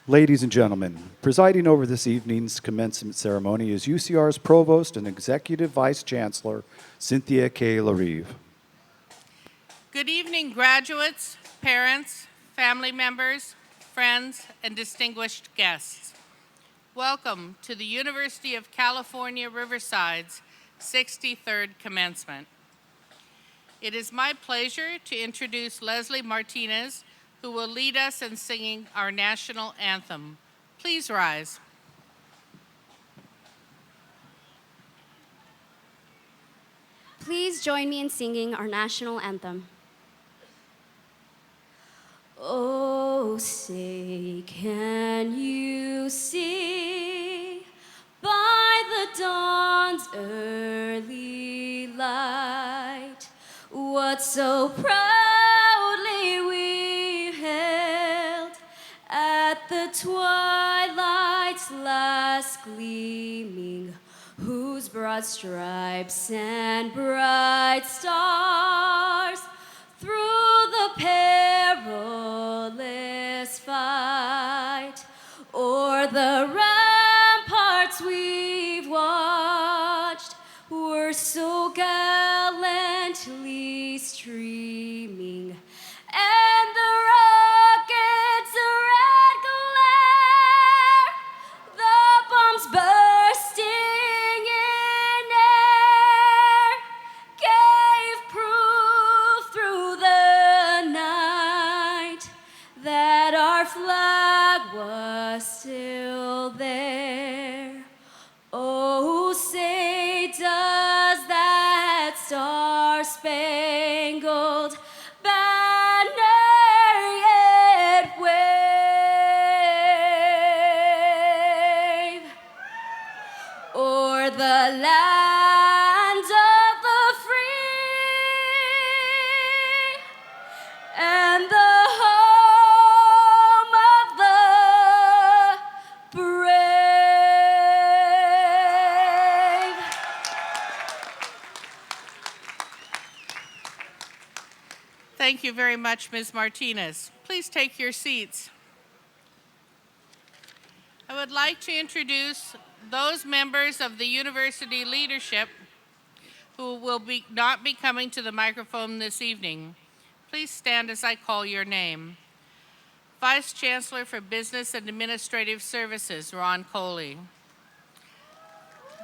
Ladies and gentlemen, presiding over this evening's commencement ceremony is UCR's Provost and Executive Vice Chancellor, Cynthia K. Larive. Good evening, graduates, parents, family members, friends, and distinguished guests. Welcome to the University of California, Riverside's 63rd Commencement. It is my pleasure to introduce Leslie Martinez, who will lead us in singing our national anthem. Please rise. Please join me in singing our national anthem. Oh, say, can you see by the dawn's early light what so proudly we held at the twilight's last gleaming, whose broad stripes and bright stars through the perilous fight o'er the ramparts we've watched were so gallantly streaming, and the rockets' red glare, the bombs bursting in air, gave proof through the night that our flag was still there. Oh, say, does that star-spangled banner yet wave o'er the land of the free and the home of the brave? Thank you very much, Ms. Martinez. Please take your seats. I would like to introduce those members of the university leadership who will not be coming to the microphone this evening. Please stand as I call your name. Vice Chancellor for Business and Administrative Services, Ron Coley.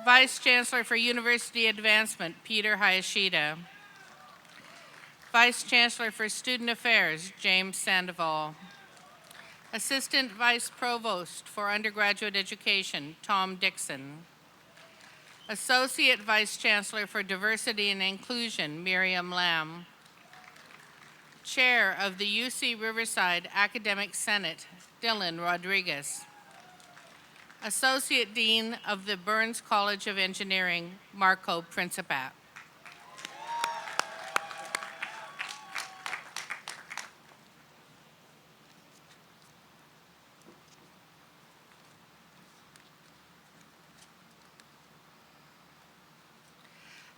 Vice Chancellor for University Advancement, Peter Hayashida. Vice Chancellor for Student Affairs, James Sandoval. Assistant Vice Provost for Undergraduate Education, Tom Dixon. Associate Vice Chancellor for Diversity and Inclusion, Miriam Lamb. Chair of the UC Riverside Academic Senate, Dylan Rodriguez. Associate Dean of the Bourns College of Engineering, Marco Principat.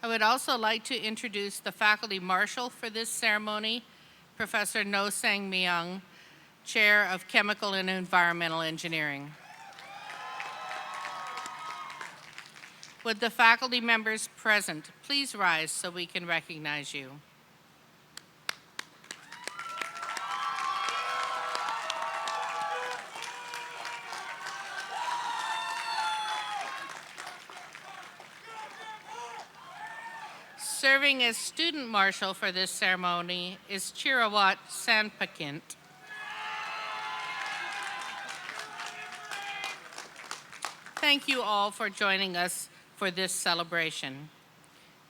I would also like to introduce the faculty marshal for this ceremony, Professor No Sang Myung, Chair of Chemical and Environmental Engineering. Would the faculty members present please rise so we can recognize you? Serving as student marshal for this ceremony is Chirawat Sanpakint. Thank you all for joining us for this celebration.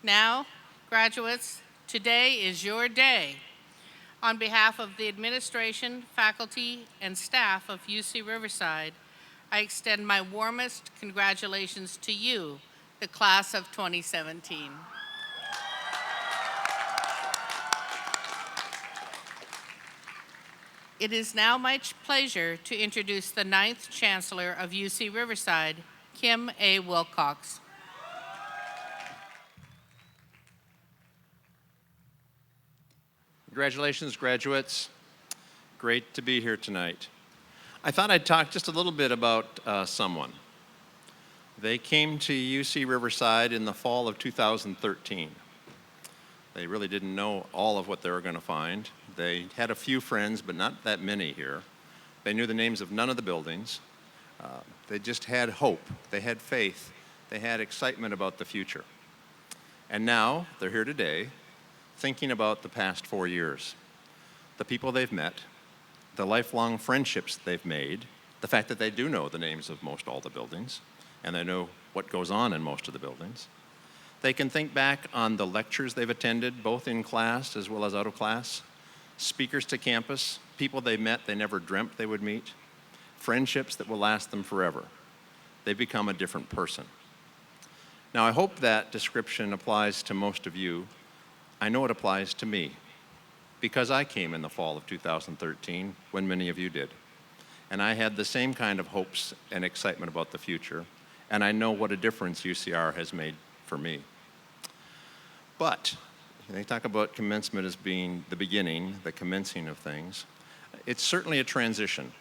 Now, graduates, today is your day. On behalf of the administration, faculty, and staff of UC Riverside, I extend my warmest congratulations to you, the class of 2017. It is now my pleasure to introduce the 9th Chancellor of UC Riverside, Kim A. Wilcox. Congratulations, graduates. Great to be here tonight. I thought I'd talk just a little bit about someone. They came to UC Riverside in the fall of 2013. They really didn't know all of what they were going to find. They had a few friends, but not that many here. They knew the names of none of the buildings. They just had hope. They had faith. They had excitement about the future. And now they're here today thinking about the past 4 years, the people they've met, the lifelong friendships they've made, the fact that they do know the names of most all the buildings, and they know what goes on in most of the buildings. They can think back on the lectures they've attended, both in class as well as out of class, speakers to campus, people they met they never dreamt they would meet, friendships that will last them forever. They've become a different person. Now, I hope that description applies to most of you. I know it applies to me, because I came in the fall of 2013 when many of you did. And I had the same kind of hopes and excitement about the future, and I know what a difference UCR has made for me. But they talk about commencement as being the beginning, the commencing of things. It's certainly a transition.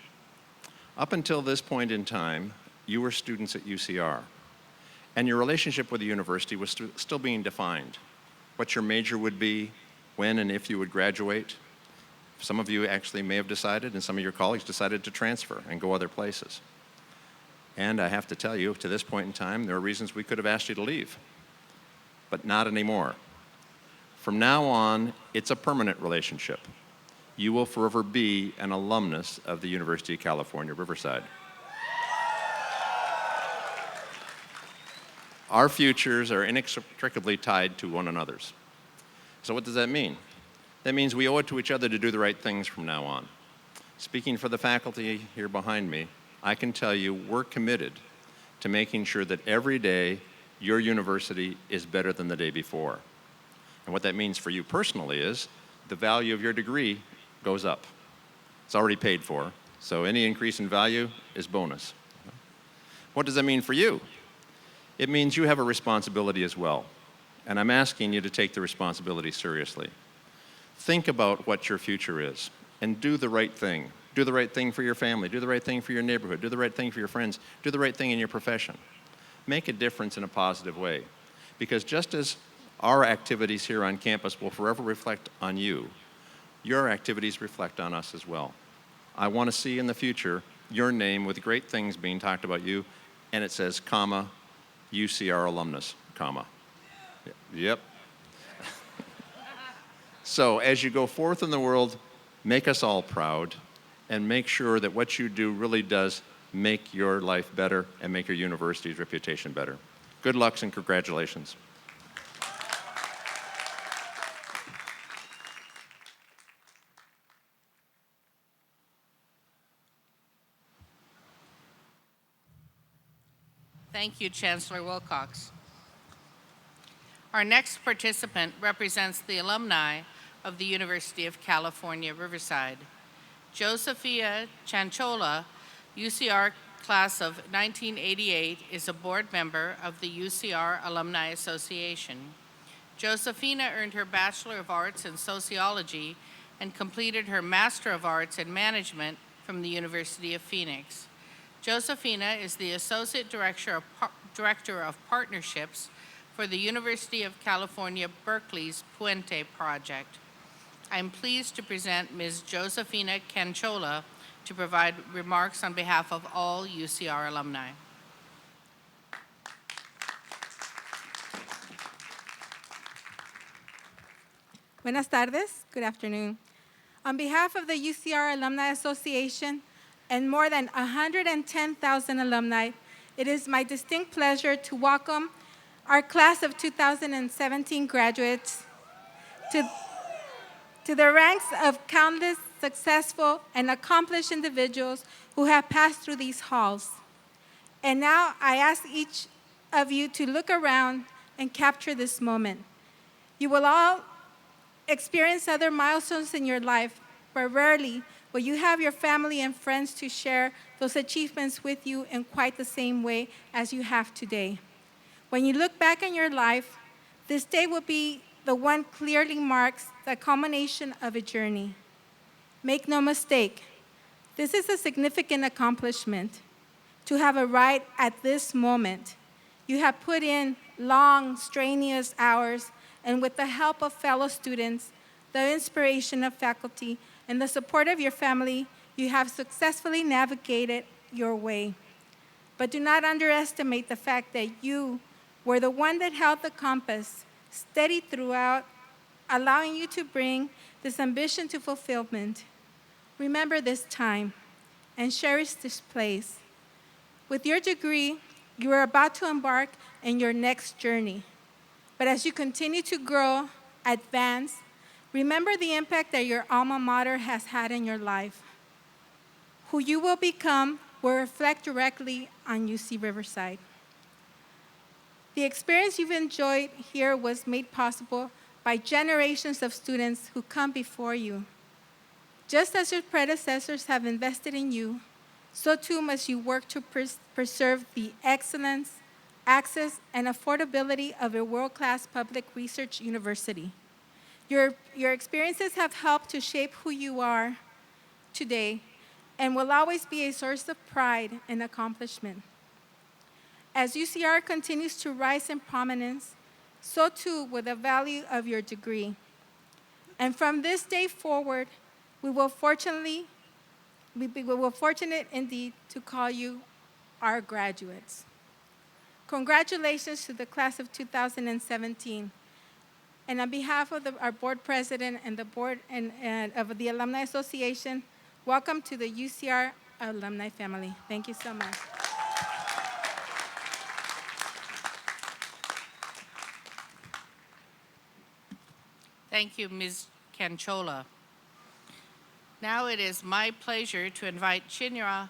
Up until this point in time, you were students at UCR, and your relationship with the university was still being defined. What your major would be, when and if you would graduate. Some of you actually may have decided, and some of your colleagues decided to transfer and go other places. And I have to tell you, to this point in time, there are reasons we could have asked you to leave, but not anymore. From now on, it's a permanent relationship. You will forever be an alumnus of the University of California, Riverside. Our futures are inextricably tied to one another's. So what does that mean? That means we owe it to each other to do the right things from now on. Speaking for the faculty here behind me, I can tell you we're committed to making sure that every day your university is better than the day before. And what that means for you personally is the value of your degree goes up. It's already paid for, so any increase in value is bonus. What does that mean for you? It means you have a responsibility as well. And I'm asking you to take the responsibility seriously. Think about what your future is and do the right thing. Do the right thing for your family. Do the right thing for your neighborhood. Do the right thing for your friends. Do the right thing in your profession. Make a difference in a positive way. Because just as our activities here on campus will forever reflect on you, your activities reflect on us as well. I want to see in the future your name with great things being talked about you, and it says, comma, UCR alumnus, comma. Yep. So as you go forth in the world, make us all proud and make sure that what you do really does make your life better and make your university's reputation better. Good luck and congratulations. Thank you, Chancellor Wilcox. Our next participant represents the alumni of the University of California, Riverside. Josephina Chanchola, UCR class of 1988, is a board member of the UCR Alumni Association. Josephina earned her Bachelor of Arts in Sociology and completed her Master of Arts in Management from the University of Phoenix. Josephina is the Associate Director of Partnerships for the University of California, Berkeley's Puente Project. I'm pleased to present Ms. Josephina Canchola to provide remarks on behalf of all UCR alumni. Buenas tardes. Good afternoon. On behalf of the UCR Alumni Association and more than 110,000 alumni, it is my distinct pleasure to welcome our class of 2017 graduates to the ranks of countless successful and accomplished individuals who have passed through these halls. And now I ask each of you to look around and capture this moment. You will all experience other milestones in your life, but rarely will you have your family and friends to share those achievements with you in quite the same way as you have today. When you look back on your life, this day will be the one clearly marks the culmination of a journey. Make no mistake, This is a significant accomplishment to have arrived at this moment. You have put in long, strenuous hours, and with the help of fellow students, the inspiration of faculty, and the support of your family, you have successfully navigated your way. But do not underestimate the fact that you were the one that held the compass steady throughout, allowing you to bring this ambition to fulfillment. Remember this time and cherish this place. With your degree, you are about to embark in your next journey. But as you continue to grow, advance, remember the impact that your alma mater has had in your life. Who you will become will reflect directly on UC Riverside. The experience you've enjoyed here was made possible by generations of students who come before you. Just as your predecessors have invested in you, so too must you work to preserve the excellence, access, and affordability of a world-class public research university. Your experiences have helped to shape who you are today and will always be a source of pride and accomplishment. As UCR continues to rise in prominence, so too will the value of your degree. And from this day forward, we will fortunate indeed to call you our graduates. Congratulations to the class of 2017. And on behalf of our board president and the board and of the Alumni Association, welcome to the UCR alumni family. Thank you so much. Thank you, Ms. Canchola. Now it is my pleasure to invite Chinyara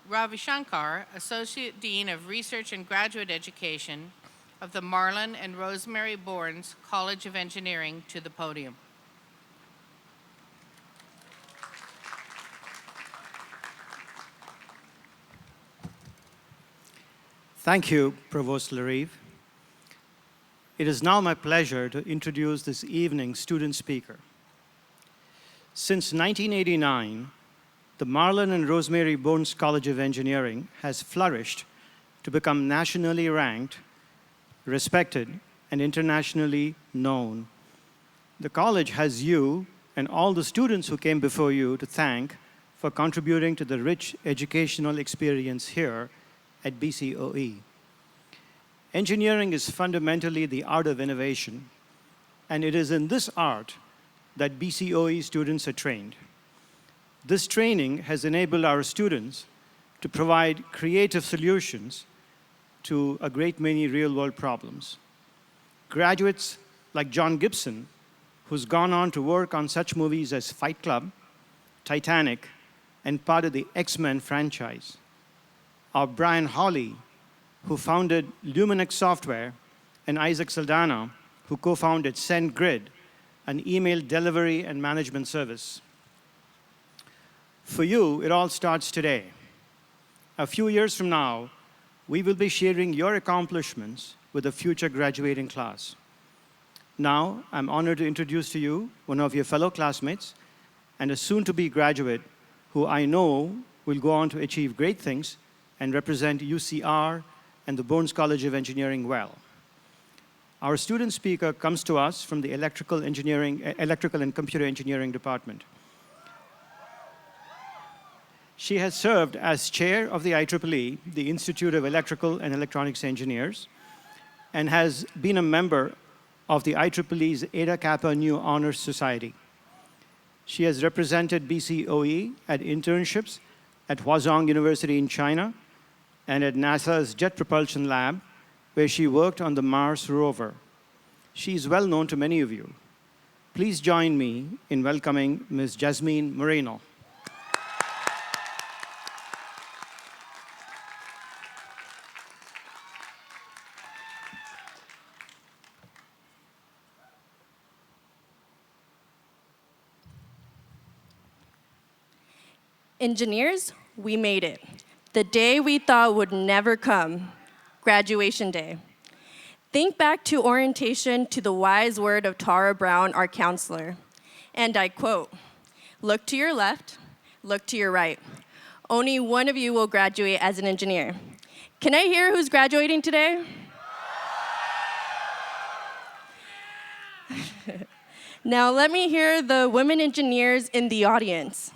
Ravishankar, Associate Dean of Research and Graduate Education of the Marlan and Rosemary Bourns College of Engineering, to the podium. Thank you, Provost Larive. It is now my pleasure to introduce this evening's student speaker. Since 1989, the Marlan and Rosemary Bourns College of Engineering has flourished to become nationally ranked, respected, and internationally known. The college has you and all the students who came before you to thank for contributing to the rich educational experience here at BCOE. Engineering is fundamentally the art of innovation, and it is in this art that BCOE students are trained. This training has enabled our students to provide creative solutions to a great many real-world problems. Graduates like John Gibson, who's gone on to work on such movies as Fight Club, Titanic, and part of the X-Men franchise. Or Brian Hawley, who founded Luminex Software, and Isaac Saldana, who co-founded SendGrid, an email delivery and management service. For you, it all starts today. A few years from now, we will be sharing your accomplishments with the future graduating class. Now, I'm honored to introduce to you one of your fellow classmates and a soon-to-be graduate who I know will go on to achieve great things and represent UCR and the Bourns College of Engineering well. Our student speaker comes to us from the Electrical and Computer Engineering Department. She has served as chair of the IEEE, the Institute of Electrical and Electronics Engineers, and has been a member of the IEEE's Eta Kappa Nu Honors Society. She has represented BCOE at internships at Huazhong University in China and at NASA's Jet Propulsion Lab, where she worked on the Mars rover. She is well known to many of you. Please join me in welcoming Ms. Jasmine Moreno. Engineers, we made it. The day we thought would never come, graduation day. Think back to orientation to the wise word of Tara Brown, our counselor. And I quote, "Look to your left, look to your right. Only one of you will graduate as an engineer. Can I hear who's graduating today? Now let me hear the women engineers in the audience.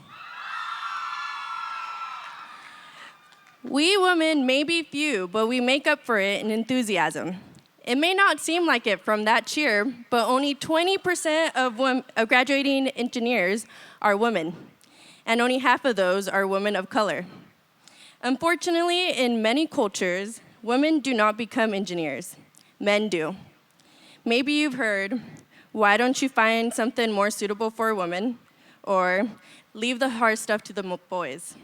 We women may be few, but we make up for it in enthusiasm. It may not seem like it from that cheer, but only 20% of graduating engineers are women, and only half of those are women of color. Unfortunately, in many cultures, women do not become engineers. Men do. Maybe you've heard, "Why don't you find something more suitable for a woman?" Or, "Leave the hard stuff to the boys."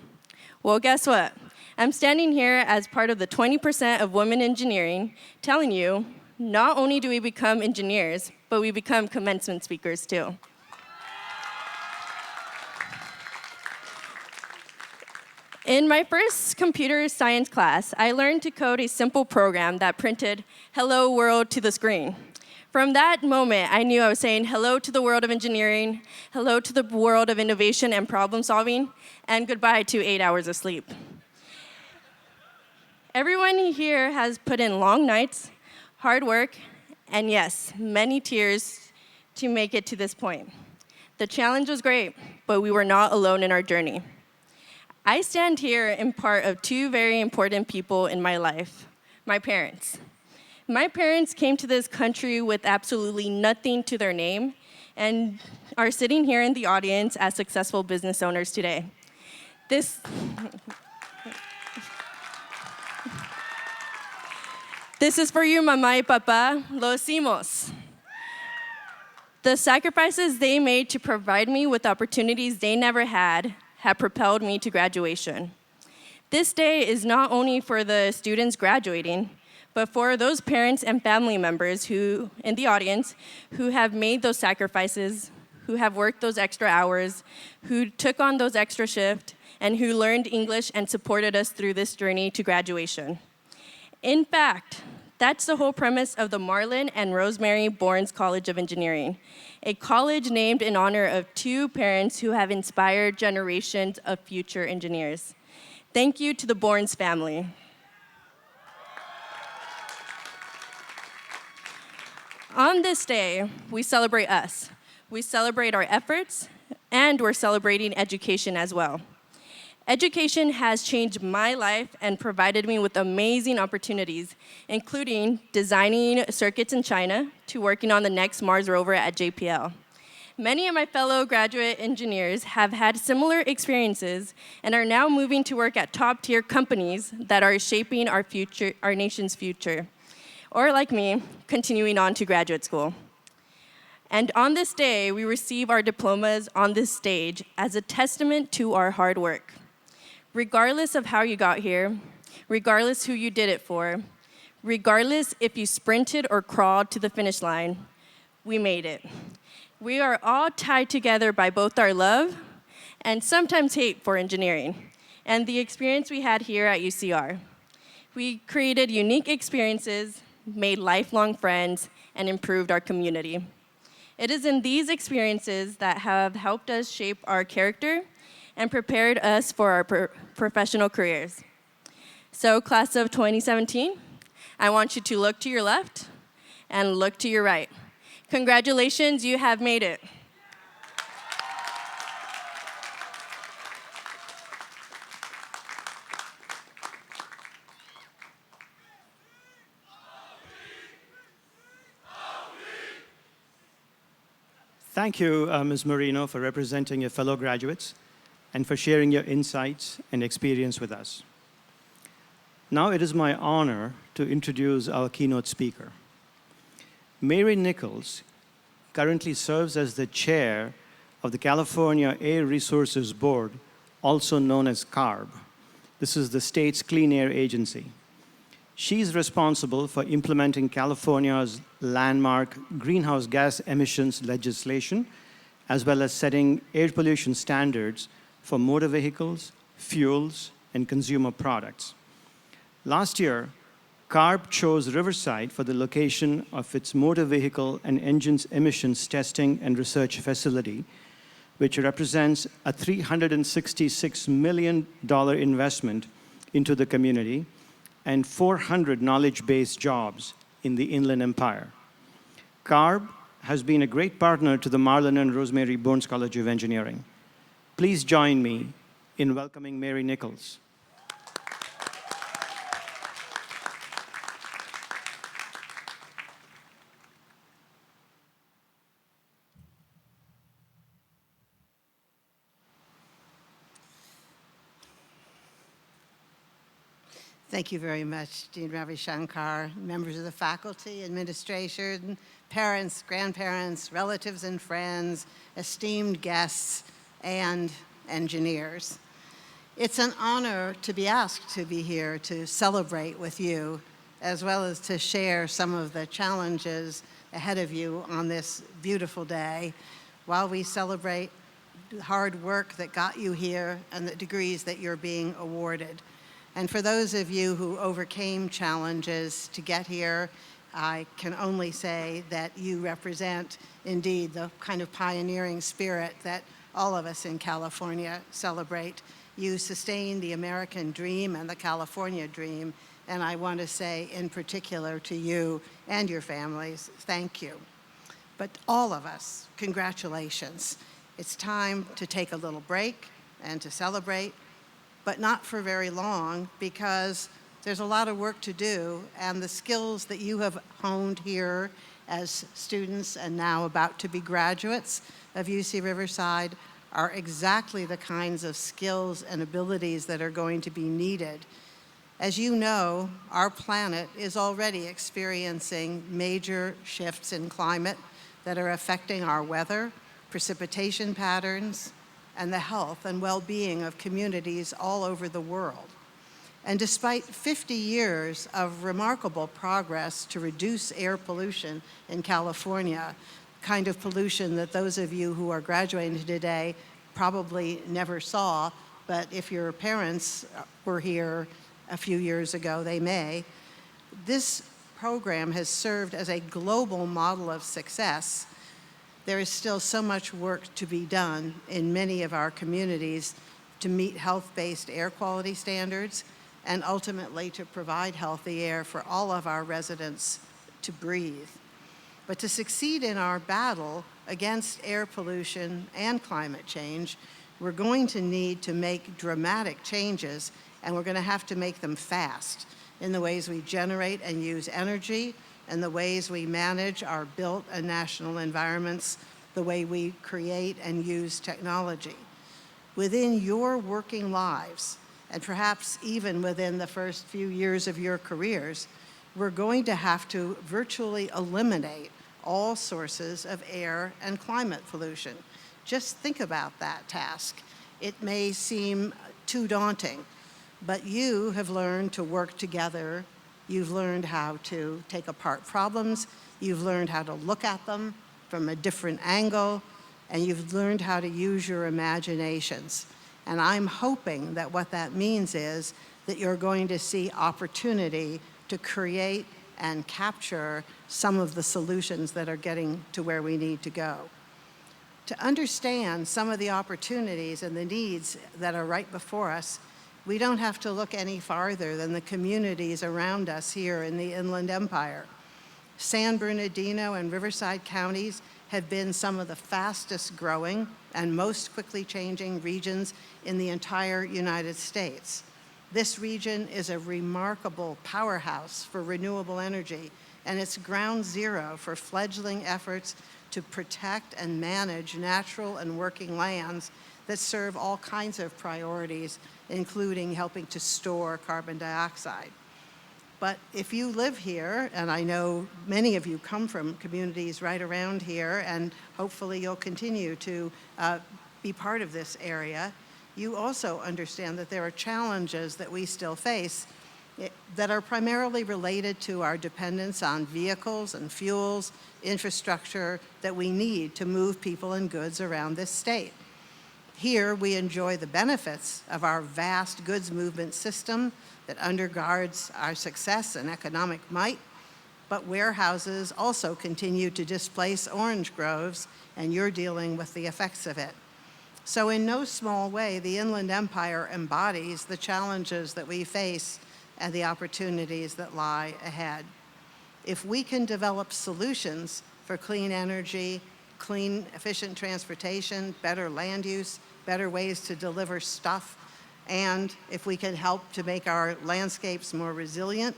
Well, guess what? I'm standing here as part of the 20% of women engineering, telling you, not only do we become engineers, but we become commencement speakers too. In my first computer science class, I learned to code a simple program that printed "Hello World" to the screen. From that moment, I knew I was saying hello to the world of engineering, hello to the world of innovation and problem solving, and goodbye to 8 hours of sleep. Everyone here has put in long nights, hard work, and yes, many tears to make it to this point. The challenge was great, but we were not alone in our journey. I stand here in part of two very important people in my life, my parents. My parents came to this country with absolutely nothing to their name and are sitting here in the audience as successful business owners today. This is for you, mamá y papá, lo hicimos. The sacrifices they made to provide me with opportunities they never had have propelled me to graduation. This day is not only for the students graduating, but for those parents and family members who, in the audience, who have made those sacrifices, who have worked those extra hours, who took on those extra shifts, and who learned English and supported us through this journey to graduation. In fact, that's the whole premise of the Marlan and Rosemary Bourns College of Engineering, a college named in honor of two parents who have inspired generations of future engineers. Thank you to the Bourns family. On this day, we celebrate us. We celebrate our efforts, and we're celebrating education as well. Education has changed my life and provided me with amazing opportunities, including designing circuits in China to working on the next Mars rover at JPL. Many of my fellow graduate engineers have had similar experiences and are now moving to work at top-tier companies that are shaping our future, our nation's future, or like me, continuing on to graduate school. And on this day, we receive our diplomas on this stage as a testament to our hard work. Regardless of how you got here, regardless who you did it for, regardless if you sprinted or crawled to the finish line, we made it. We are all tied together by both our love and sometimes hate for engineering and the experience we had here at UCR. We created unique experiences, made lifelong friends, and improved our community. It is in these experiences that have helped us shape our character and prepared us for our professional careers. So, class of 2017, I want you to look to your left and look to your right. Congratulations, you have made it. Thank you, Ms. Marino, for representing your fellow graduates and for sharing your insights and experience with us. Now it is my honor to introduce our keynote speaker. Mary Nichols currently serves as the chair of the California Air Resources Board, also known as CARB. This is the state's clean air agency. She's responsible for implementing California's landmark greenhouse gas emissions legislation, as well as setting air pollution standards for motor vehicles, fuels, and consumer products. Last year, CARB chose Riverside for the location of its motor vehicle and engines emissions testing and research facility, which represents a $366 million investment into the community and 400 knowledge-based jobs in the Inland Empire. CARB has been a great partner to the Marlan and Rosemary Bourns College of Engineering. Please join me in welcoming Mary Nichols. Thank you very much, Dean Ravi Shankar, members of the faculty, administration, parents, grandparents, relatives and friends, esteemed guests, and engineers. It's an honor to be asked to be here to celebrate with you, as well as to share some of the challenges ahead of you on this beautiful day, while we celebrate the hard work that got you here and the degrees that you're being awarded. And for those of you who overcame challenges to get here, I can only say that you represent, indeed, the kind of pioneering spirit that all of us in California celebrate. You sustain the American dream and the California dream, and I want to say in particular to you and your families, thank you. But all of us, congratulations. It's time to take a little break and to celebrate, but not for very long, because there's a lot of work to do, and the skills that you have honed here as students and now about to be graduates of UC Riverside are exactly the kinds of skills and abilities that are going to be needed. As you know, our planet is already experiencing major shifts in climate that are affecting our weather, precipitation patterns, and the health and well-being of communities all over the world. And despite 50 years of remarkable progress to reduce air pollution in California, kind of pollution that those of you who are graduating today probably never saw, but if your parents were here a few years ago, they may. This program has served as a global model of success. There is still so much work to be done in many of our communities to meet health-based air quality standards and ultimately to provide healthy air for all of our residents to breathe. But to succeed in our battle against air pollution and climate change, we're going to need to make dramatic changes, and we're going to have to make them fast in the ways we generate and use energy, and the ways we manage our built and national environments, the way we create and use technology. Within your working lives, and perhaps even within the first few years of your careers, we're going to have to virtually eliminate all sources of air and climate pollution. Just think about that task. It may seem too daunting, but you have learned to work together. You've learned how to take apart problems. You've learned how to look at them from a different angle, and you've learned how to use your imaginations. And I'm hoping that what that means is that you're going to see opportunity to create and capture some of the solutions that are getting to where we need to go. To understand some of the opportunities and the needs that are right before us, we don't have to look any farther than the communities around us here in the Inland Empire. San Bernardino and Riverside counties have been some of the fastest growing and most quickly changing regions in the entire United States. This region is a remarkable powerhouse for renewable energy, and it's ground zero for fledgling efforts to protect and manage natural and working lands that serve all kinds of priorities, including helping to store carbon dioxide. But if you live here, and I know many of you come from communities right around here, and hopefully you'll continue to be part of this area, you also understand that there are challenges that we still face that are primarily related to our dependence on vehicles and fuels, infrastructure that we need to move people and goods around this state. Here, we enjoy the benefits of our vast goods movement system that undergirds our success and economic might, but warehouses also continue to displace orange groves, and you're dealing with the effects of it. So in no small way, the Inland Empire embodies the challenges that we face and the opportunities that lie ahead. If we can develop solutions for clean energy, clean, efficient transportation, better land use, better ways to deliver stuff, and if we can help to make our landscapes more resilient,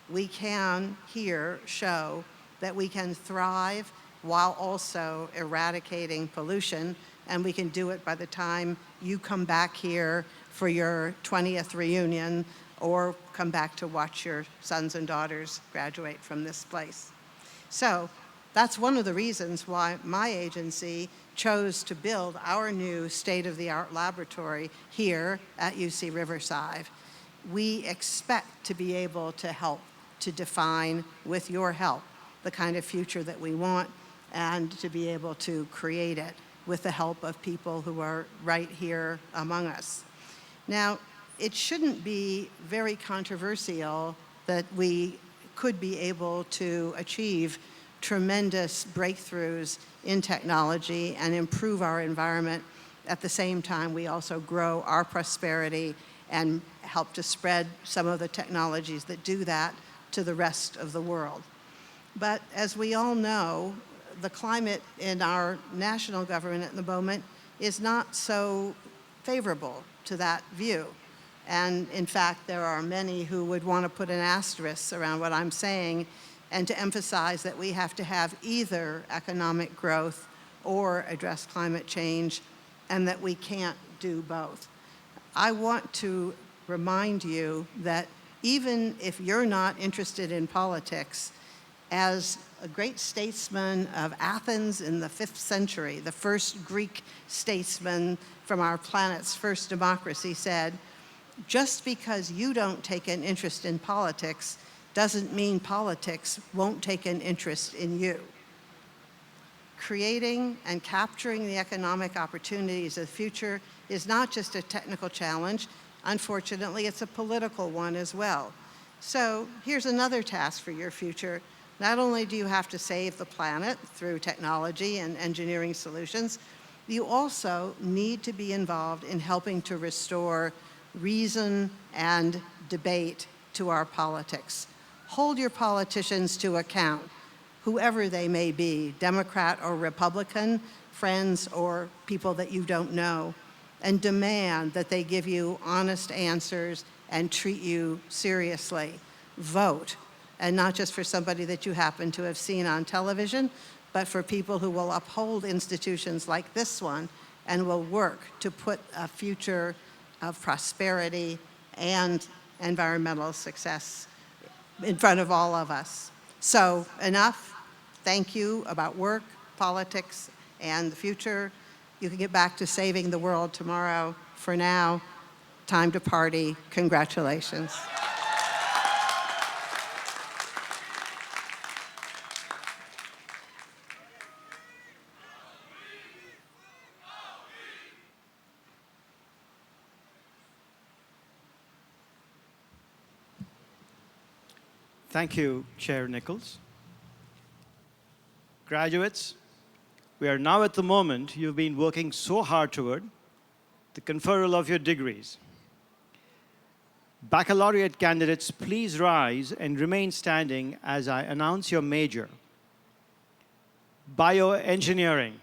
we can here show that we can thrive while also eradicating pollution, and we can do it by the time you come back here for your 20th reunion or come back to watch your sons and daughters graduate from this place. So that's one of the reasons why my agency chose to build our new state-of-the-art laboratory here at UC Riverside. We expect to be able to help to define, with your help, the kind of future that we want, and to be able to create it with the help of people who are right here among us. Now, it shouldn't be very controversial that we could be able to achieve tremendous breakthroughs in technology and improve our environment. At the same time, we also grow our prosperity and help to spread some of the technologies that do that to the rest of the world. But as we all know, the climate in our national government at the moment is not so favorable to that view. And in fact, there are many who would want to put an asterisk around what I'm saying and to emphasize that we have to have either economic growth or address climate change, and that we can't do both. I want to remind you that even if you're not interested in politics, as a great statesman of Athens in the 5th century, the first Greek statesman from our planet's first democracy, said, just because you don't take an interest in politics doesn't mean politics won't take an interest in you. Creating and capturing the economic opportunities of the future is not just a technical challenge. Unfortunately, it's a political one as well. So here's another task for your future. Not only do you have to save the planet through technology and engineering solutions, you also need to be involved in helping to restore reason and debate to our politics. Hold your politicians to account, whoever they may be, Democrat or Republican, friends or people that you don't know, and demand that they give you honest answers and treat you seriously. Vote. And not just for somebody that you happen to have seen on television, but for people who will uphold institutions like this one and will work to put a future of prosperity and environmental success in front of all of us. So enough. Thank you about work, politics, and the future. You can get back to saving the world tomorrow. For now, time to party. Congratulations. Thank you, Chair Nichols. Graduates, we are now at the moment you've been working so hard toward, the conferral of your degrees. Baccalaureate candidates, please rise and remain standing as I announce your major. Bioengineering.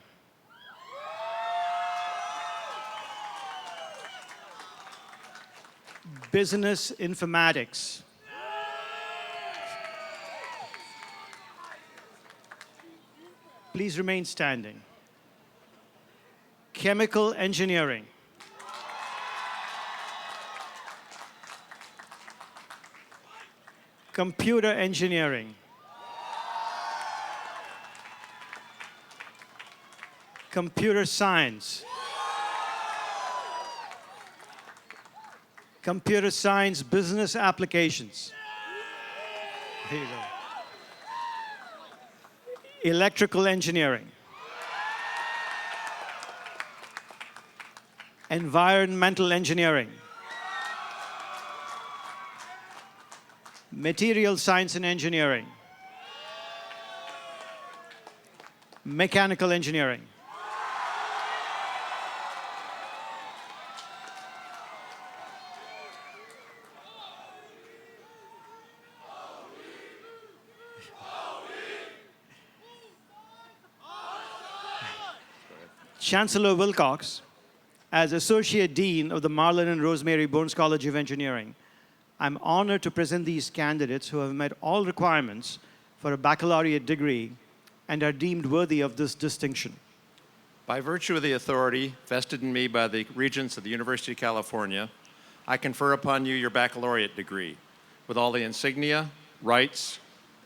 Business informatics. Please remain standing. Chemical engineering. Computer engineering. Computer science. Computer science business applications. Here you go. Electrical engineering. Environmental engineering. Material science and engineering. Mechanical engineering. Chancellor Wilcox, as Associate Dean of the Marlan and Rosemary Bourns College of Engineering, I'm honored to present these candidates who have met all requirements for a baccalaureate degree and are deemed worthy of this distinction. By virtue of the authority vested in me by the Regents of the University of California, I confer upon you your baccalaureate degree with all the insignia, rights,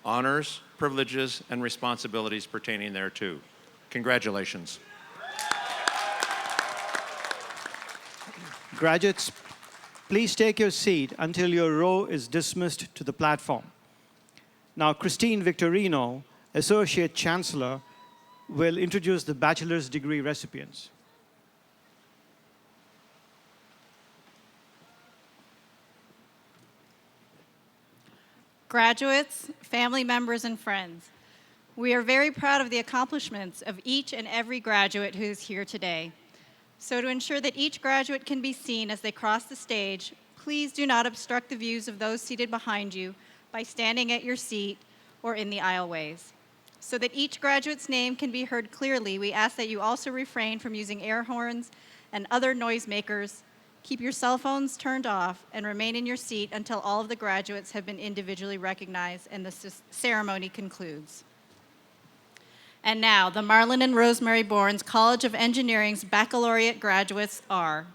honors, privileges, and responsibilities pertaining thereto. Congratulations. Graduates, please take your seat until your row is dismissed to the platform. Now, Christine Victorino, Associate Chancellor, will introduce the bachelor's degree recipients. Graduates, family members, and friends, we are very proud of the accomplishments of each and every graduate who is here today. So to ensure that each graduate can be seen as they cross the stage, please do not obstruct the views of those seated behind you by standing at your seat or in the aisleways. So that each graduate's name can be heard clearly, we ask that you also refrain from using air horns and other noisemakers. Keep your cell phones turned off and remain in your seat until all of the graduates have been individually recognized and the ceremony concludes. And now, the Marlan and Rosemary Bourns College of Engineering's baccalaureate graduates are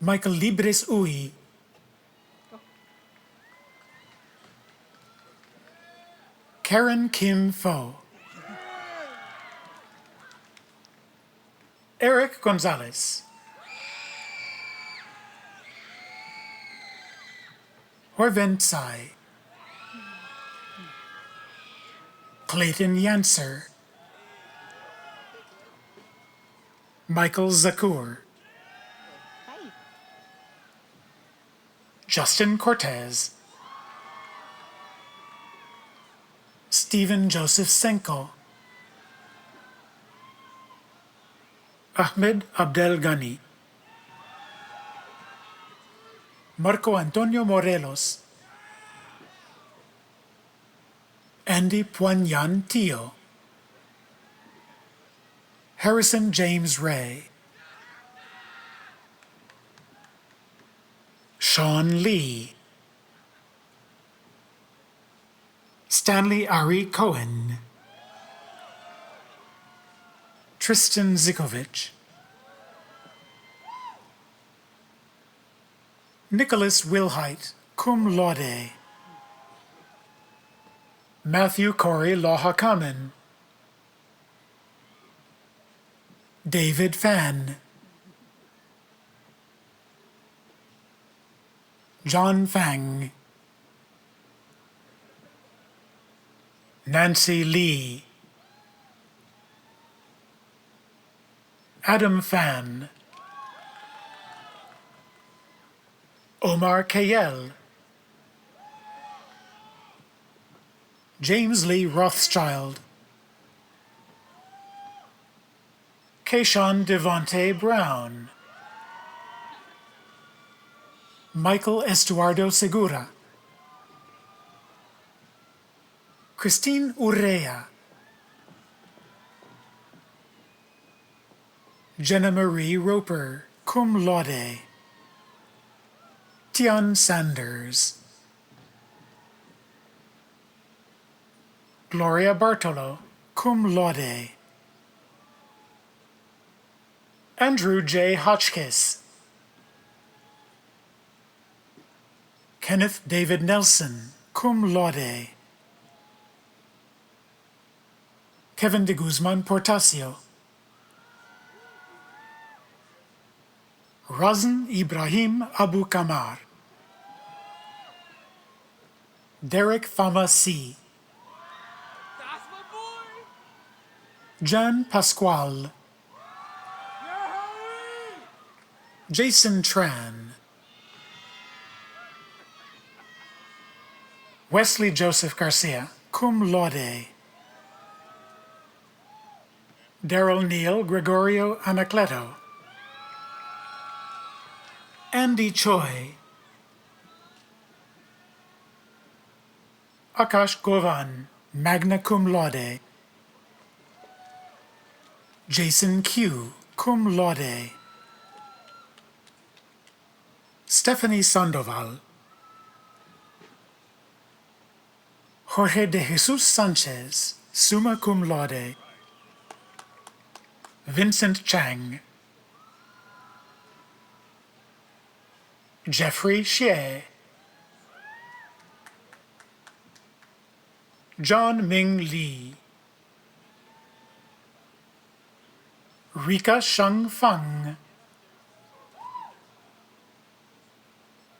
Michael Libres Uy, Karen Kim Pho, Eric Gonzalez, Horvent Tsai, Clayton Yanser, Michael Zakur, Justin Cortez, Stephen Joseph Senko, Ahmed Abdel Ghani, Marco Antonio Morelos, Andy Puanyan Tio, Harrison James Ray, Sean Lee, Stanley Ari Cohen, Tristan Zikovic, Nicholas Wilhite, cum laude, Matthew Corey Lohakamen, David Fan, John Fang, Nancy Lee, Adam Fan, Omar Kayel, James Lee Rothschild, Kayshawn Devontae Brown, Michael Estuardo Segura, Christine Urrea, Jenna Marie Roper, cum laude, Tian Sanders, Gloria Bartolo, cum laude, Andrew J. Hotchkiss, Kenneth David Nelson, cum laude, Kevin de Guzman Portacio, Razan Ibrahim Abu Kamar, Derek Famasi, Jan Pasquale, Jason Tran, Wesley Joseph Garcia, cum laude, Daryl Neal Gregorio Anacleto, Andy Choi, Akash Govan, magna cum laude, Jason Q, cum laude. Stephanie Sandoval. Jorge de Jesus Sanchez, summa cum laude. Vincent Chang. Jeffrey Xie. John Ming Lee. Rika Sheng Feng.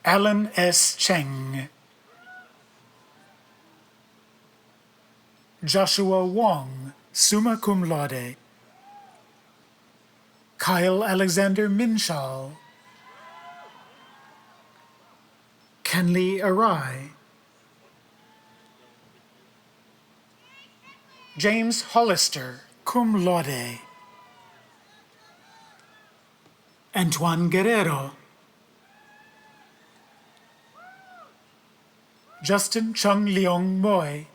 Alan S. Cheng. Joshua Wong, summa cum laude. Kyle Alexander Minshall. Kenley Arai. James Hollister, cum laude. Antoine Guerrero. Justin Chung Leong Moy.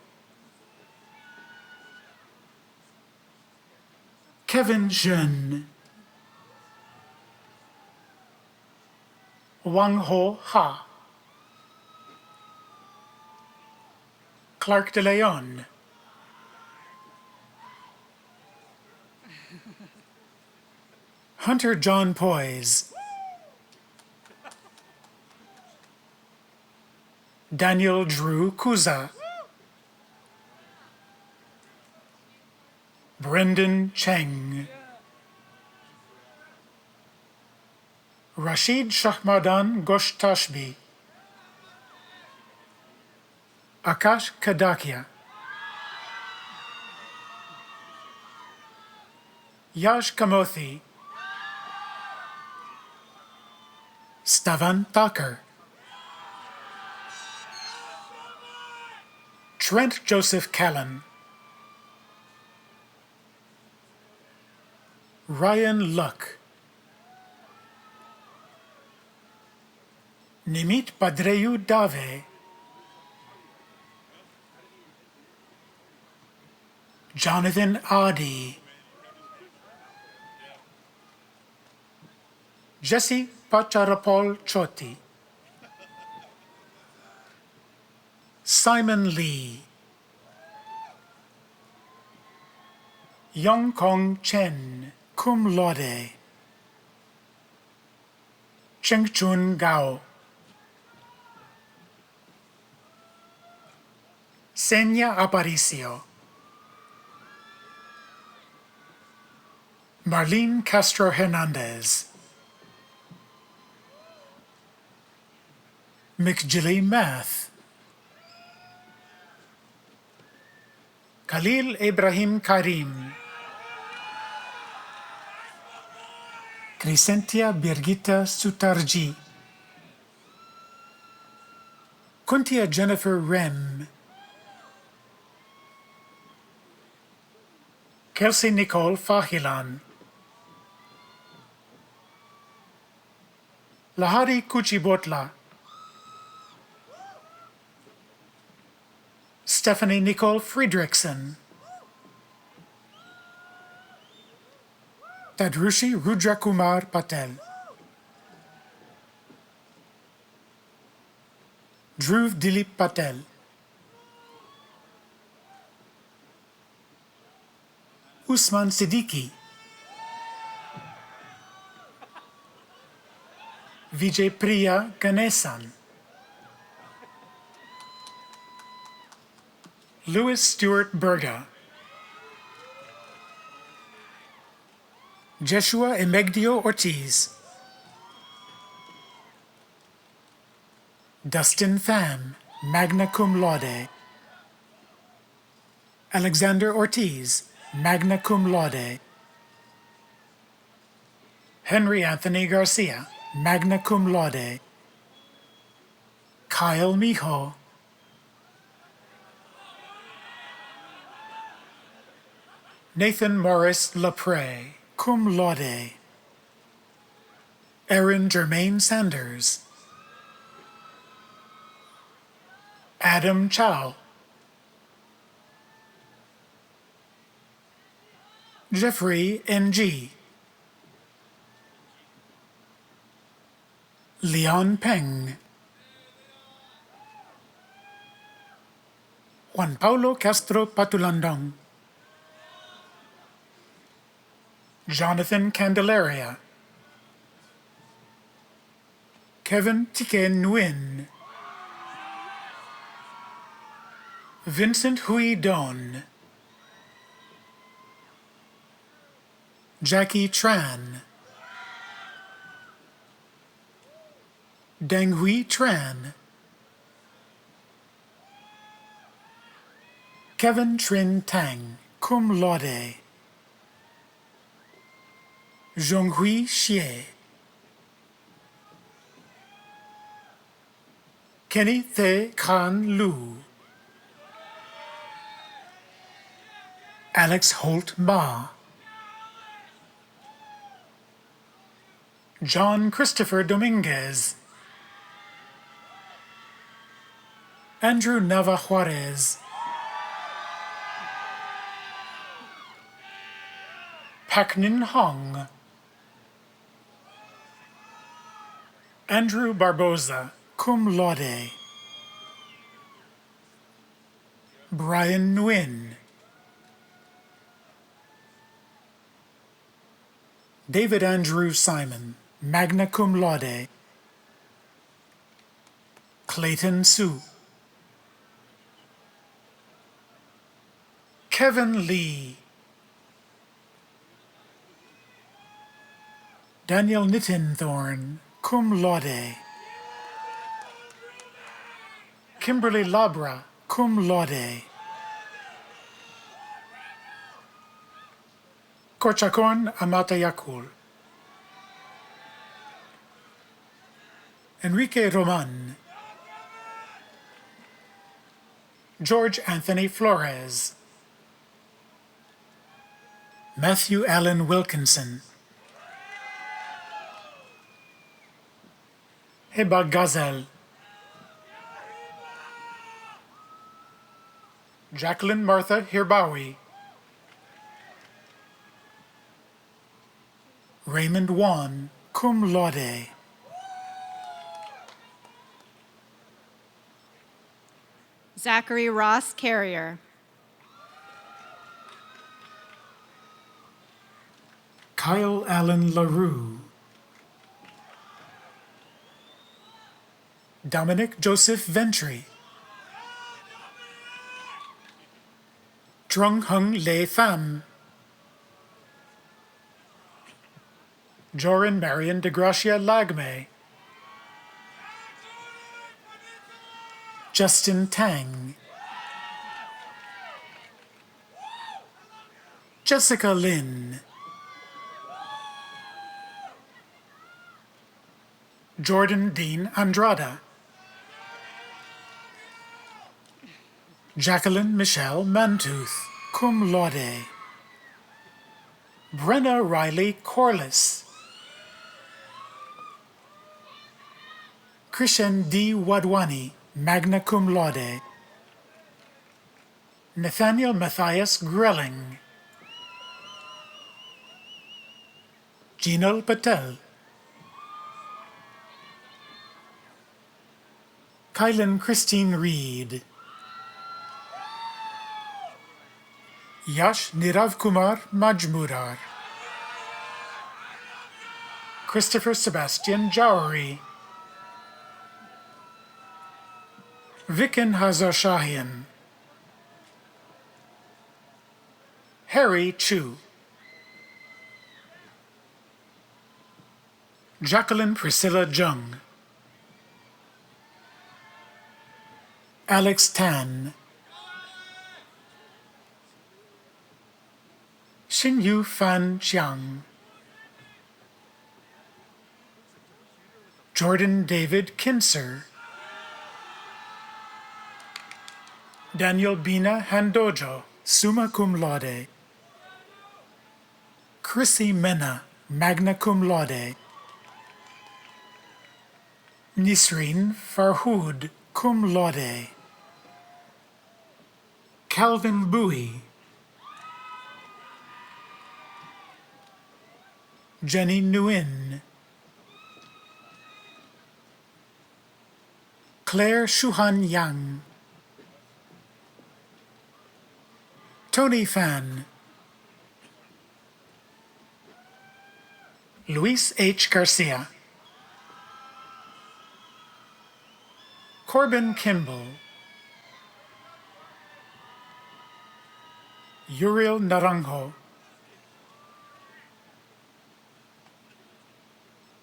Kevin Zhen. Wang Ho Ha. Clark de Leon. Hunter John Poise. Daniel Drew Kuza. Brendan Cheng. Rashid Shahmadan Goshtashbi. Akash Kadakia. Yash Kamothi. Stavan Thakur. Trent Joseph Callan. Ryan Luck. Nimit Padreyu Dave. Jonathan Adi. Jesse Pacharapal Choti. Simon Lee. Yong Kong Chen, cum laude. Cheng Chun Gao. Senya Aparicio. Marlene Castro Hernandez. McGilly Math. Khalil Ibrahim Karim. Crescentia Birgitta Sutarji. Kuntia Jennifer Rem. Kelsey Nicole Fahilan. Lahari Kuchibotla. Stephanie Nicole Friedrichsen. Tadrushi Rudrakumar Patel. Dhruv Dilip Patel. Usman Siddiqui. Vijay Priya Ganesan. Louis Stewart Berga. Jeshua Emegdio Ortiz. Dustin Pham, magna cum laude. Alexander Ortiz, magna cum laude. Henry Anthony Garcia, magna cum laude. Kyle Miho. Nathan Morris Lapre, cum laude. Aaron Germain Sanders. Adam Chow. Jeffrey Ng. Leon Peng. Juan Paulo Castro Patulandong. Jonathan Candelaria. Kevin Tike Nguyen. Vincent Hui Don. Jackie Tran. Deng Hui Tran. Kevin Trin Tang, cum laude. Zhonghui Xie. Kenny The Khan Lu. Alex Holt Ma. John Christopher Dominguez. Andrew Nava Juarez. Paknin Hong. Andrew Barboza, cum laude. Brian Nguyen. David Andrew Simon, magna cum laude. Clayton Su. Kevin Lee. Daniel Nittenthorn, cum laude. Kimberly Labra, cum laude. Korchakon Amatayakul. Enrique Roman. George Anthony Flores. Matthew Allen Wilkinson. Heba Gazel. Jacqueline Martha Hirbawi. Raymond Wan, cum laude. Zachary Ross Carrier. Kyle Allen LaRue. Dominic Joseph Ventry. Trung Hung Le Pham. Joran Marion DeGracia Lagme. Justin Tang. Jessica Lin. Jordan Dean Andrada. Jacqueline Michelle Mantooth, cum laude. Brenna Riley Corliss. Krishan D. Wadwani, magna cum laude. Nathaniel Matthias Grelling. Jinal Patel. Kylan Christine Reed. Yash Nirav Kumar Majmudar. Christopher Sebastian Jowry. Viken Hazar Shahian. Harry Chu. Jacqueline Priscilla Jung. Alex Tan. Xinyu Fan Chiang. Jordan David Kinser. Daniel Bina Handojo, summa cum laude. Chrissy Mena, magna cum laude. Nisreen Farhood, cum laude. Calvin Bowie. Jenny Nguyen, Claire Shuhan Yang, Tony Fan, Luis H. Garcia, Corbin Kimball, Uriel Naranjo,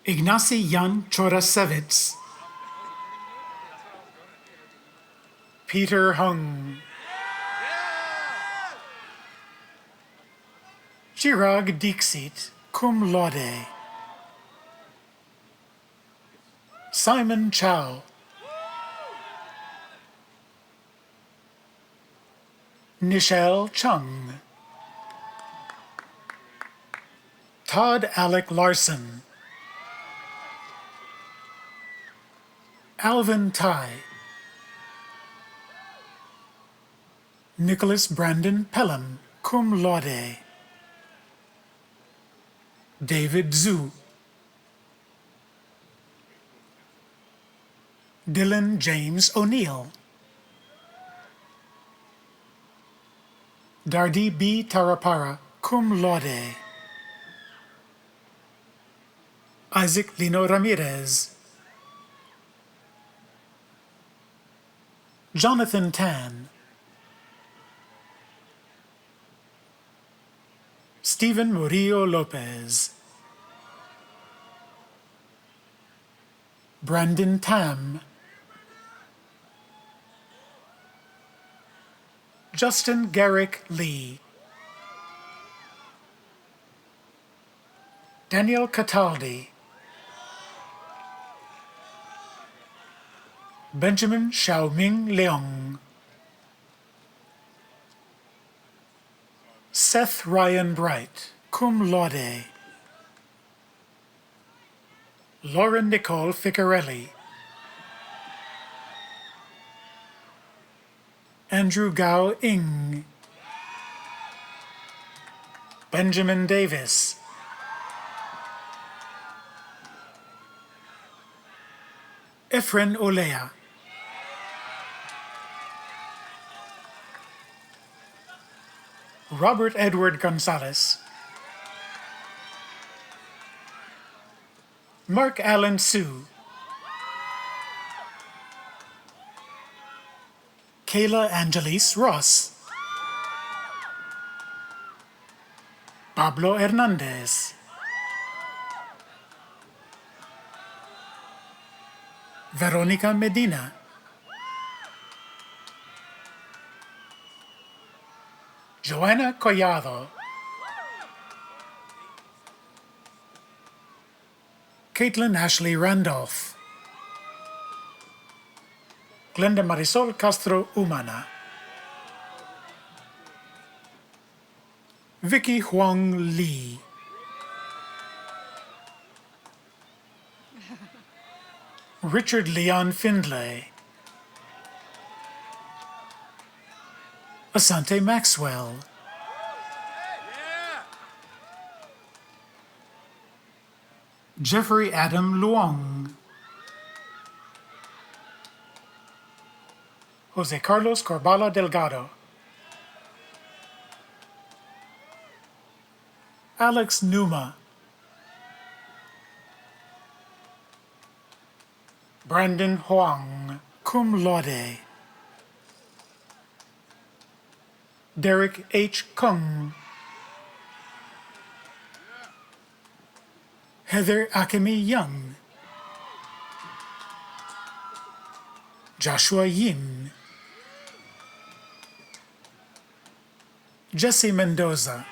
Ignacy Jan Chorasevitz, Peter Hung, Chirag Dixit, cum laude, Simon Chow, Nichelle Chung, Todd Alec Larson, Alvin Tai, Nicholas Brandon Pelham, cum laude, David Zhu, Dylan James O'Neill, Dardi B. Tarapara, cum laude, Isaac Lino Ramirez, Jonathan Tan, Stephen Murillo Lopez, Brandon Tam, Justin Garrick Lee, Daniel Cataldi, Benjamin Xiaoming Leong, Seth Ryan Bright, cum laude, Lauren Nicole Ficarelli, Andrew Gao Ing, Benjamin Davis, Efren Olea, Robert Edward Gonzalez, Mark Allen Sue, Kayla Angelis Ross, Pablo Hernandez, Veronica Medina, Joanna Collado, Caitlin Ashley Randolph, Glenda Marisol Castro Umana, Vicky Huang Lee, Richard Leon Findlay, Asante Maxwell, Jeffrey Adam Luong, Jose Carlos Corbala Delgado, Alex Numa, Brandon Huang, cum laude, Derek H. Kung, Heather Akemi Young, Joshua Yin, Jesse Mendoza,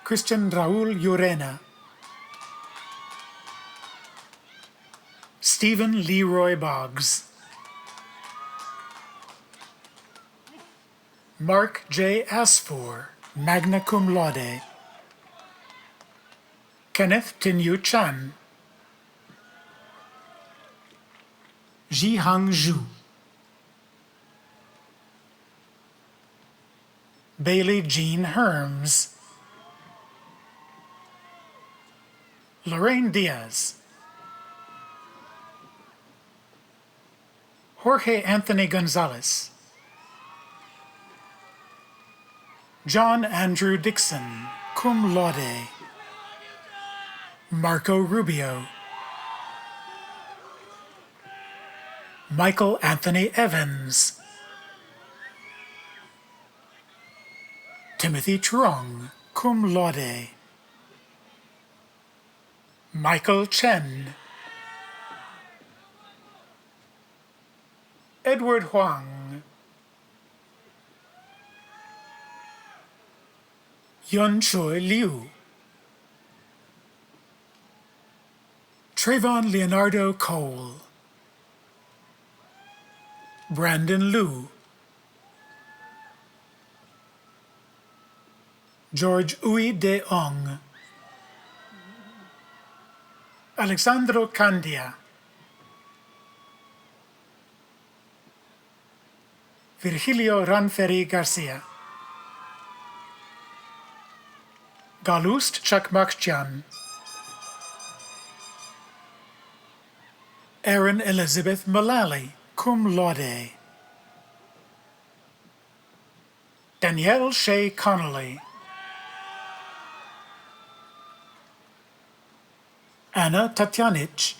Christian Raul Urena, Stephen Leroy Boggs, Mark J. Asfor, magna cum laude, Kenneth Tinyu Chan, Ji Hang Zhu, Bailey Jean Herms, Lorraine Diaz, Jorge Anthony Gonzalez, John Andrew Dixon, cum laude, Marco Rubio, Michael Anthony Evans, Timothy Trong, cum laude, Michael Chen, Edward Huang, Yun Choi Liu, Trayvon Leonardo Cole, Brandon Liu, George Uy De Ong, Alexandro Candia, Virgilio Ranferi Garcia, Galust Chakmakchian, Erin Elizabeth Mullally, cum laude, Danielle Shea Connolly, Anna Tatyanich,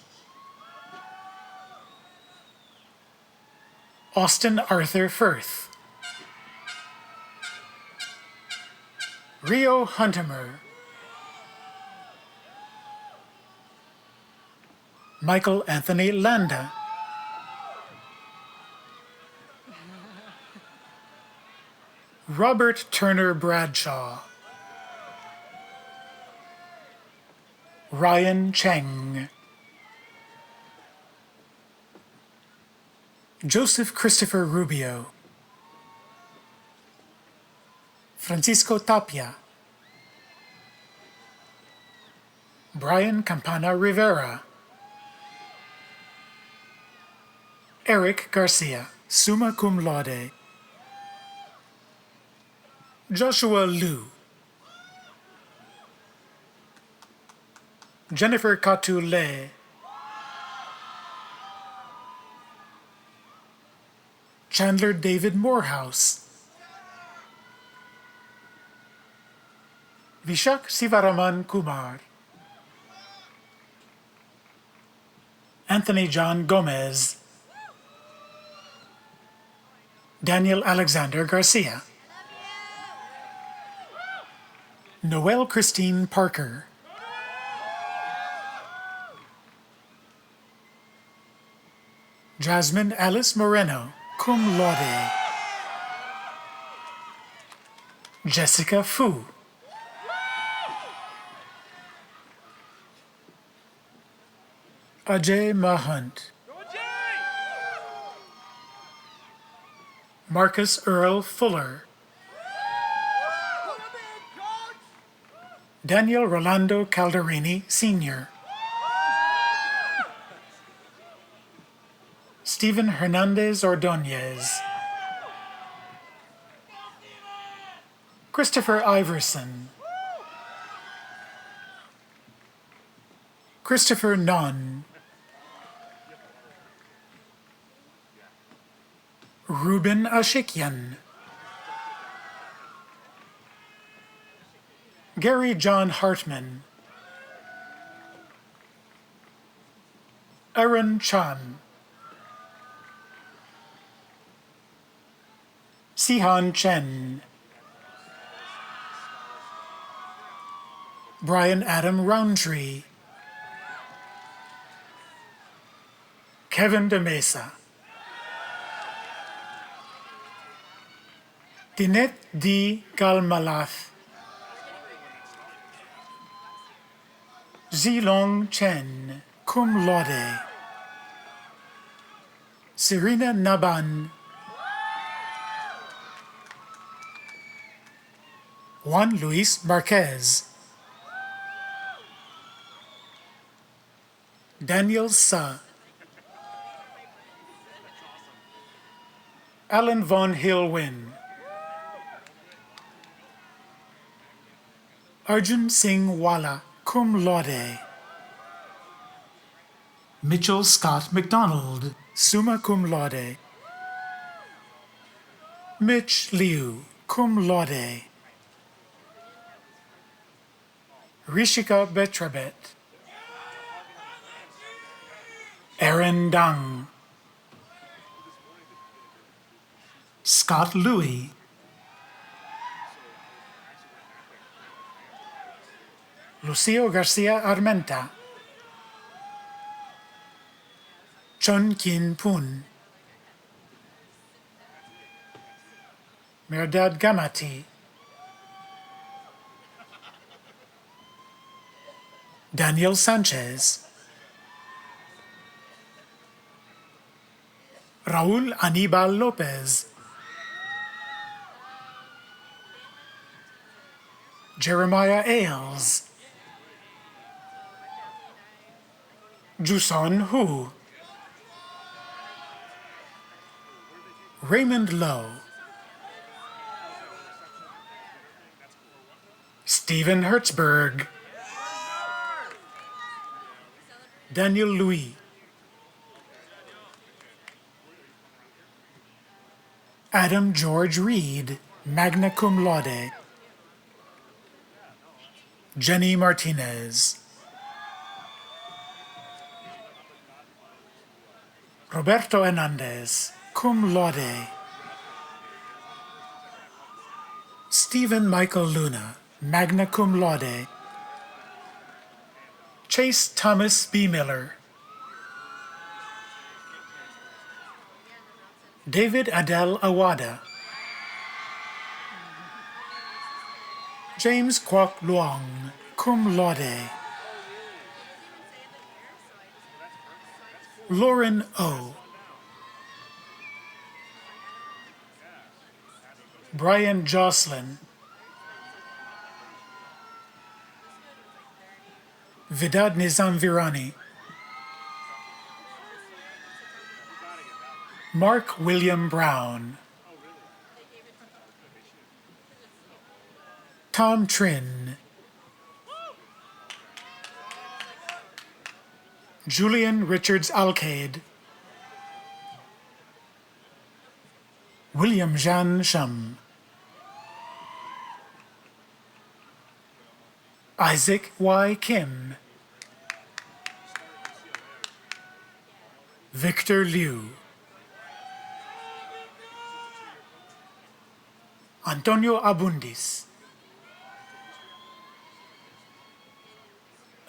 Austin Arthur Firth, Rio Huntemer, Michael Anthony Landa, Robert Turner Bradshaw, Ryan Cheng, Joseph Christopher Rubio, Francisco Tapia, Brian Campana Rivera, Eric Garcia, summa cum laude, Joshua Liu, Jennifer Katu Le, Chandler David Morehouse, Vishak Sivaraman Kumar, Anthony John Gomez, Daniel Alexander Garcia, Noelle Christine Parker, Jasmine Alice Moreno, cum laude, Jessica Fu, Ajay Mahunt, Marcus Earl Fuller, Daniel Rolando Calderini, Sr., Stephen Hernandez Ordonez, Christopher Iverson, Christopher Nunn, Ruben Ashikian, Gary John Hartman, Aaron Chan, Sihan Chen, Brian Adam Roundtree, Kevin De Mesa, Dinette D. Galmalath, Zilong Chen, cum laude, Serena Naban, Juan Luis Marquez, Daniel Sa, Alan Von Hill-Wynn, Arjun Singh Wala, cum laude. Mitchell Scott McDonald, summa cum laude. Mitch Liu, cum laude. Rishika Betrabet. Aaron Dung. Scott Louis. Lucio Garcia Armenta. Chun Kin Pun. Merdad Gamati. Daniel Sanchez. Raul Anibal Lopez. Jeremiah Ailes. Juson Hu. Raymond Lowe. Stephen Hertzberg. Daniel Louis. Adam George Reed, magna cum laude. Jenny Martinez. Roberto Hernandez, cum laude. Stephen Michael Luna, magna cum laude. Chase Thomas B. Miller. David Adel Awada. James Kwok Luong, cum laude. Lauren O. Brian Jocelyn. Vidad Nizam Virani. Mark William Brown. Tom Trin. Julian Richards Alcade. William Jean Shum. Isaac Y. Kim. Victor Liu. Antonio Abundis.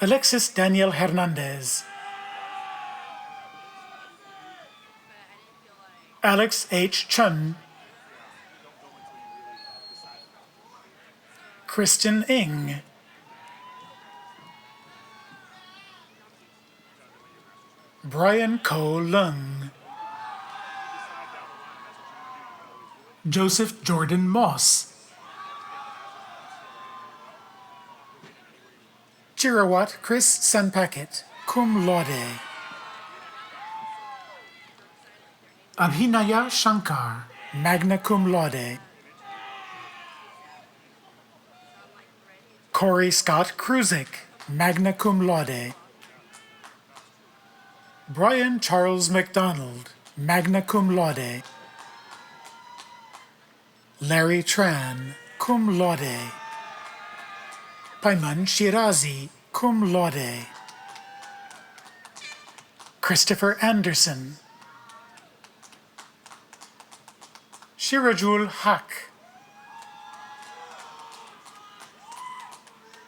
Alexis Daniel Hernandez. Alex H. Chun. Kristen Ng. Brian Ko Lung. Joseph Jordan Moss. Chirawat Chris Sanpaket, cum laude. Abhinaya Shankar, magna cum laude. Corey Scott Kruzik, magna cum laude. Brian Charles McDonald, magna cum laude. Larry Tran, cum laude. Paiman Shirazi, cum laude. Christopher Anderson. Shirajul Haq.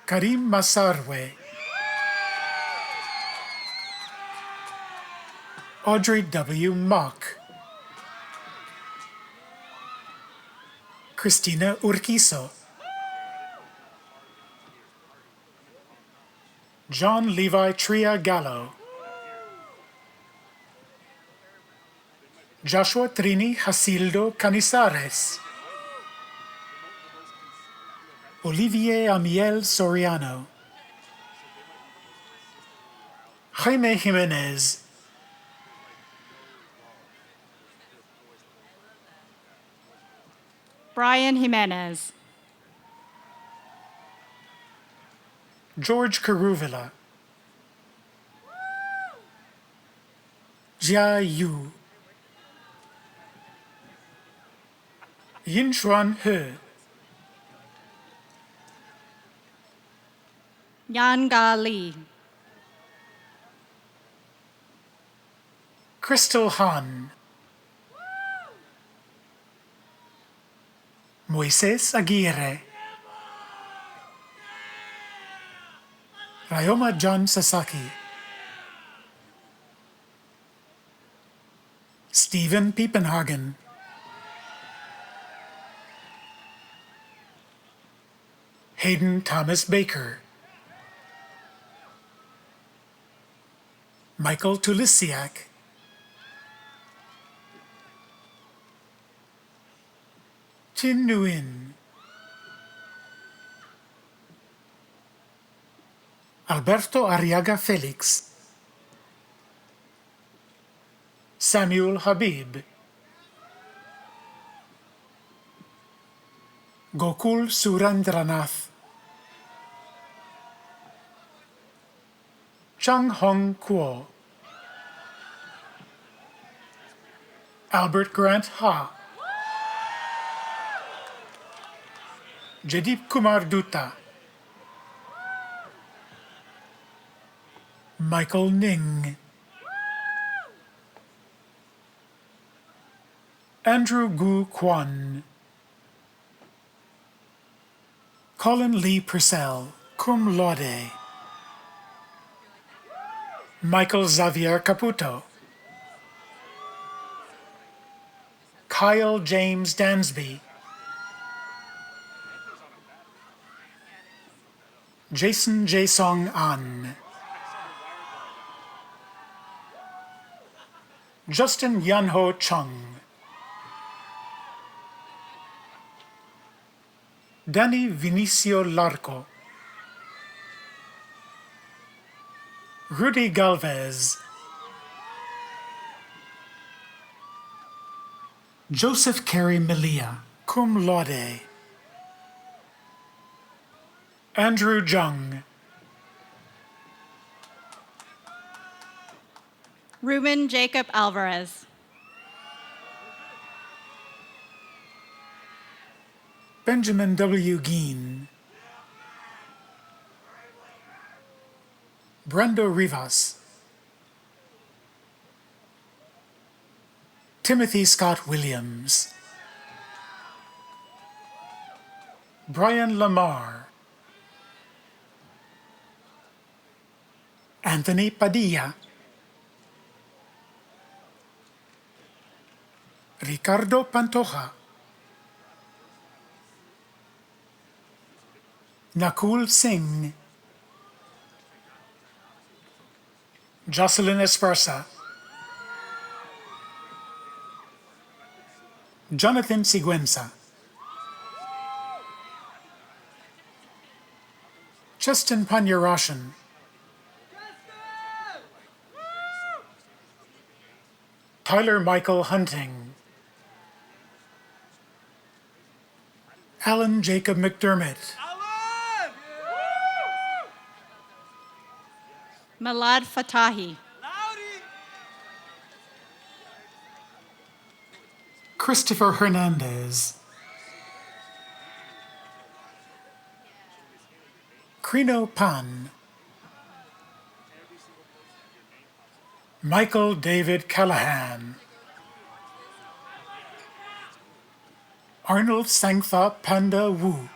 Karim Masarwe. Audrey W. Mock. Christina Urquizo. John Levi Tria Gallo. Joshua Trini Jasildo Canizares. Olivier Amiel Soriano. Jaime Jimenez. Brian Jimenez. George Karuvila, Jia Yu, Yinchuan He, Yanga Lee, Crystal Han, Moises Aguirre, Ryoma John Sasaki, Stephen Piepenhagen, Hayden Thomas Baker, Michael Tulisiak, Tin Nguyen, Alberto Arriaga Felix, Samuel Habib, Gokul Surendranath, Chung Hong Kuo, Albert Grant Ha, Jadip Kumar Dutta, Michael Ning, Andrew Gu Kwan, Colin Lee Purcell, cum laude, Michael Xavier Caputo, Kyle James Dansby, Jason Jae-song An, Justin Yanho Chung, Danny Vinicio Larco, Rudy Galvez, Joseph Carey Melia, cum laude, Andrew Jung, Ruben Jacob Alvarez, Benjamin W. Geen, Brendo Rivas, Timothy Scott Williams, Brian Lamar, Anthony Padilla, Ricardo Pantoja, Nakul Singh, Jocelyn Esparza, Jonathan Siguenza, Justin Panyarashan, Tyler Michael Hunting, Alan Jacob McDermott, Malad Fatahi, Christopher Hernandez, Krino Pan, Michael David Callahan, Arnold Sangfa Panda Wu,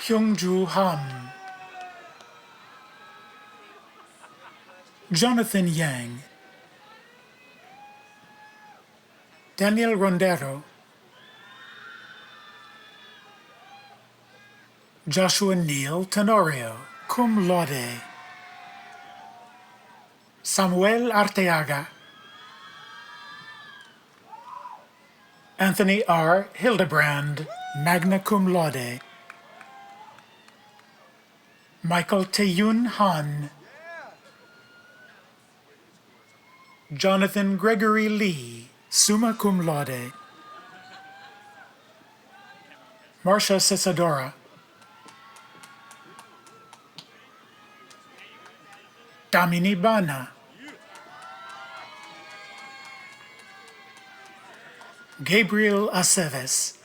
Hyungju Han, Jonathan Yang, Daniel Rondero, Joshua Neal Tenorio, cum laude, Samuel Arteaga, Anthony R. Hildebrand, magna cum laude, Michael Taeyun Han, Jonathan Gregory Lee, summa cum laude. Marcia Cesadora. Damini Bana. Gabriel Aceves.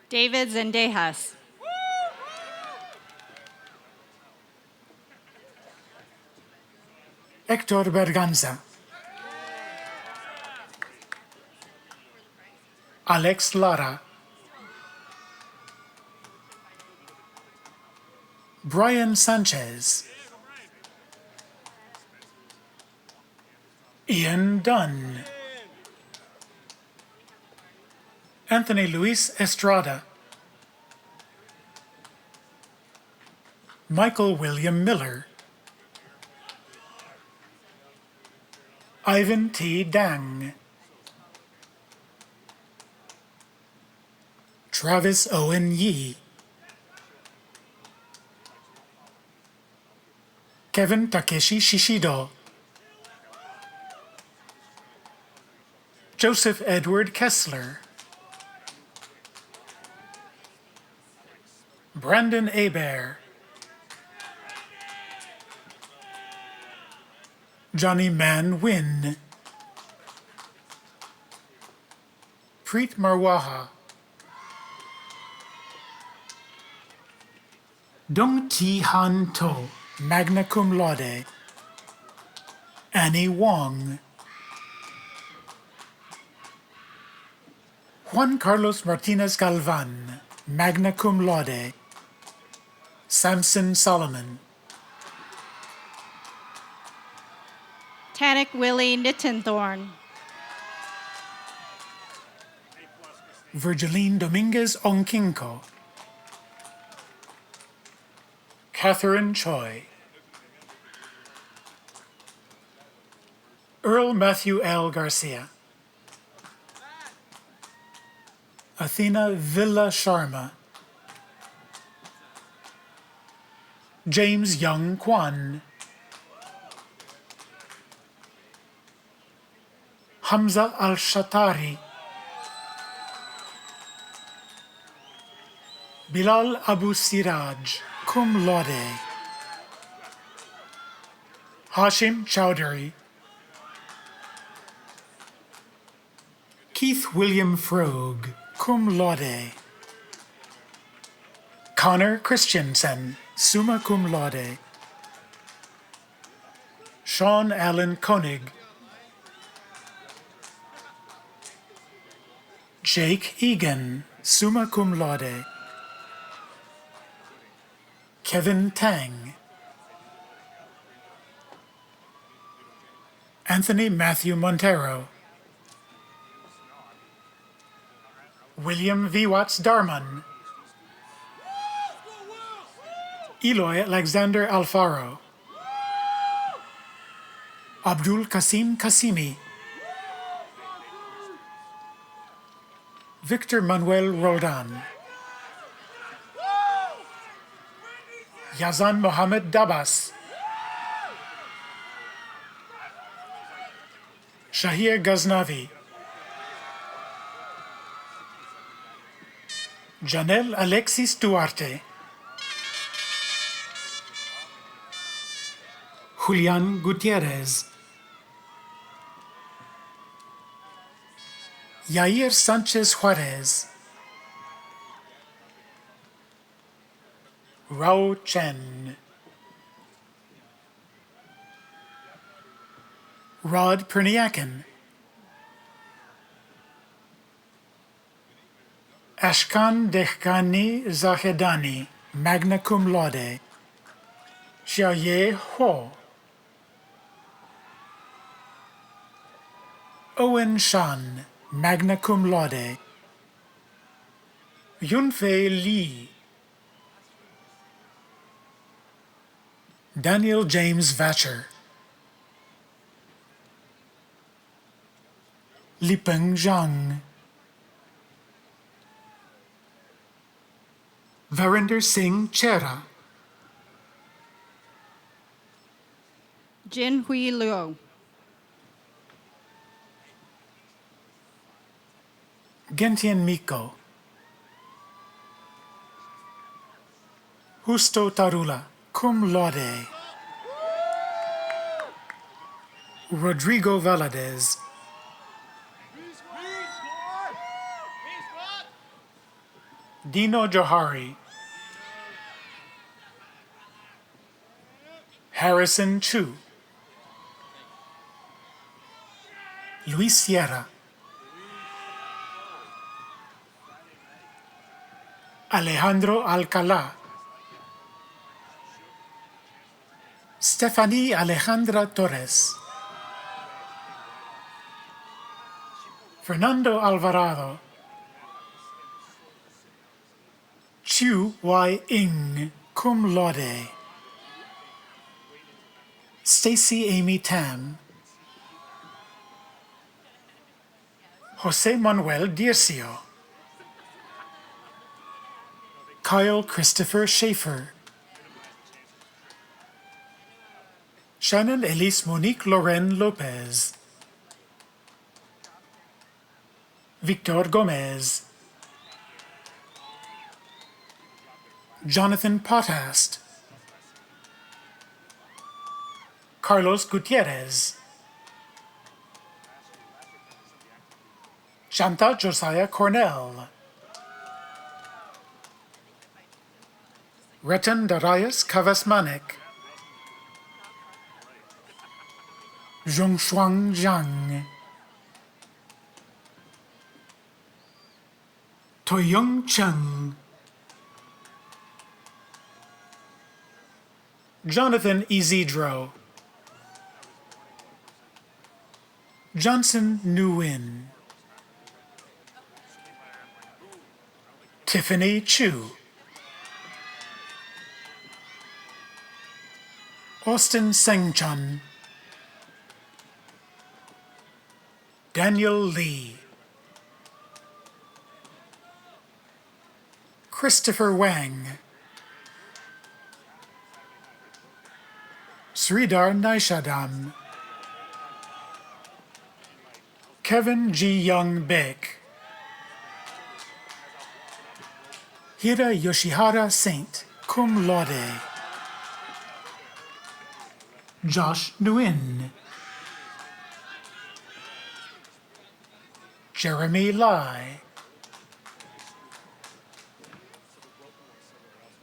David Zendejas. Hector Berganza. Alex Lara. Brian Sanchez. Ian Dunn. Anthony Luis Estrada. Michael William Miller. Ivan T. Dang. Travis Owen Yee. Kevin Takeshi Shishido. Joseph Edward Kessler. Brandon Hebert. Johnny Man Wynn. Preet Marwaha. Dong Ti Han To, magna cum laude. Annie Wong. Juan Carlos Martinez Galvan, magna cum laude. Samson Solomon. Tanik Willie Nittenthorn. Virgiline Dominguez Onkinko. Catherine Choi. Earl Matthew L. Garcia. Athena Villa Sharma. James Young Kwan. Hamza Al-Shatari. Bilal Abu Siraj, cum laude. Hashim Chowdhury. Keith William Frog, cum laude. Connor Christensen, summa cum laude. Sean Allen Koenig. Jake Egan, summa cum laude. Kevin Tang. Anthony Matthew Montero. William V. Watts Darman. Eloy Alexander Alfaro. Abdul Kasim Kasimi. Victor Manuel Roldan. Yazan Mohammed Dabas. Shahir Ghaznavi. Janelle Alexis Duarte. Julian Gutierrez. Yair Sanchez Juarez. Rao Chen. Rod Perniakin. Ashkan Dehkani Zahedani, magna cum laude. Xiaoye Ho. Owen Shan, magna cum laude. Yunfei Li. Daniel James Vacher. Lipeng Zhang. Varinder Singh Chera. Jin Hui Luo. Gentian Miko. Justo Tarula, cum laude. Rodrigo Valadez. Dino Johari. Harrison Chu. Luis Sierra. Alejandro Alcalá. Stephanie Alejandra Torres. Fernando Alvarado. Chu Y. Ing, cum laude. Stacy Amy Tam. Jose Manuel Dircio. Kyle Christopher Schaefer. Shannon Elise Monique Loren Lopez. Victor Gomez. Jonathan Potast. Carlos Gutierrez. Chantal Josiah Cornell. Retan Darius Kavasmanik. Zhongshuang Zhang. Toyoung Cheng. Jonathan Isidro. Johnson Nguyen. Tiffany Chu. Austin Sengchun. Daniel Lee. Christopher Wang. Sridhar Naishadam. Kevin G. Young Beck. Hira Yoshihara Saint, cum laude. Josh Nguyen. Jeremy Lai.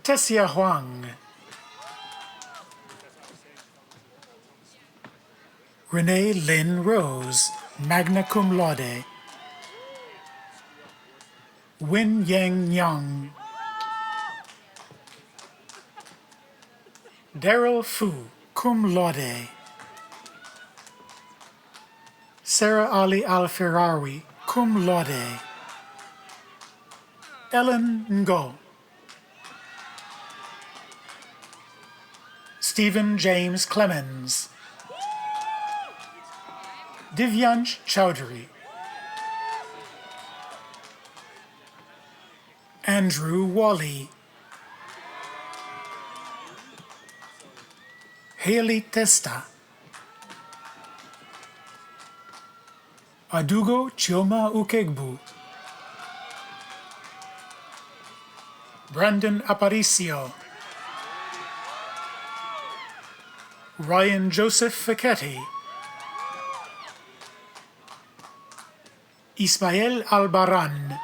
Tessia Huang. Renee Lynn Rose, magna cum laude. Win Yang Yang. Daryl Fu, cum laude. Sarah Ali Al-Firawi, cum laude. Ellen Ngo. Stephen James Clemens. Divyansh Chowdhury. Andrew Wally. Haley Testa. Adugo Chioma Ukegbu. Brandon Aparicio. Ryan Joseph Ficetti. Ismael Albaran.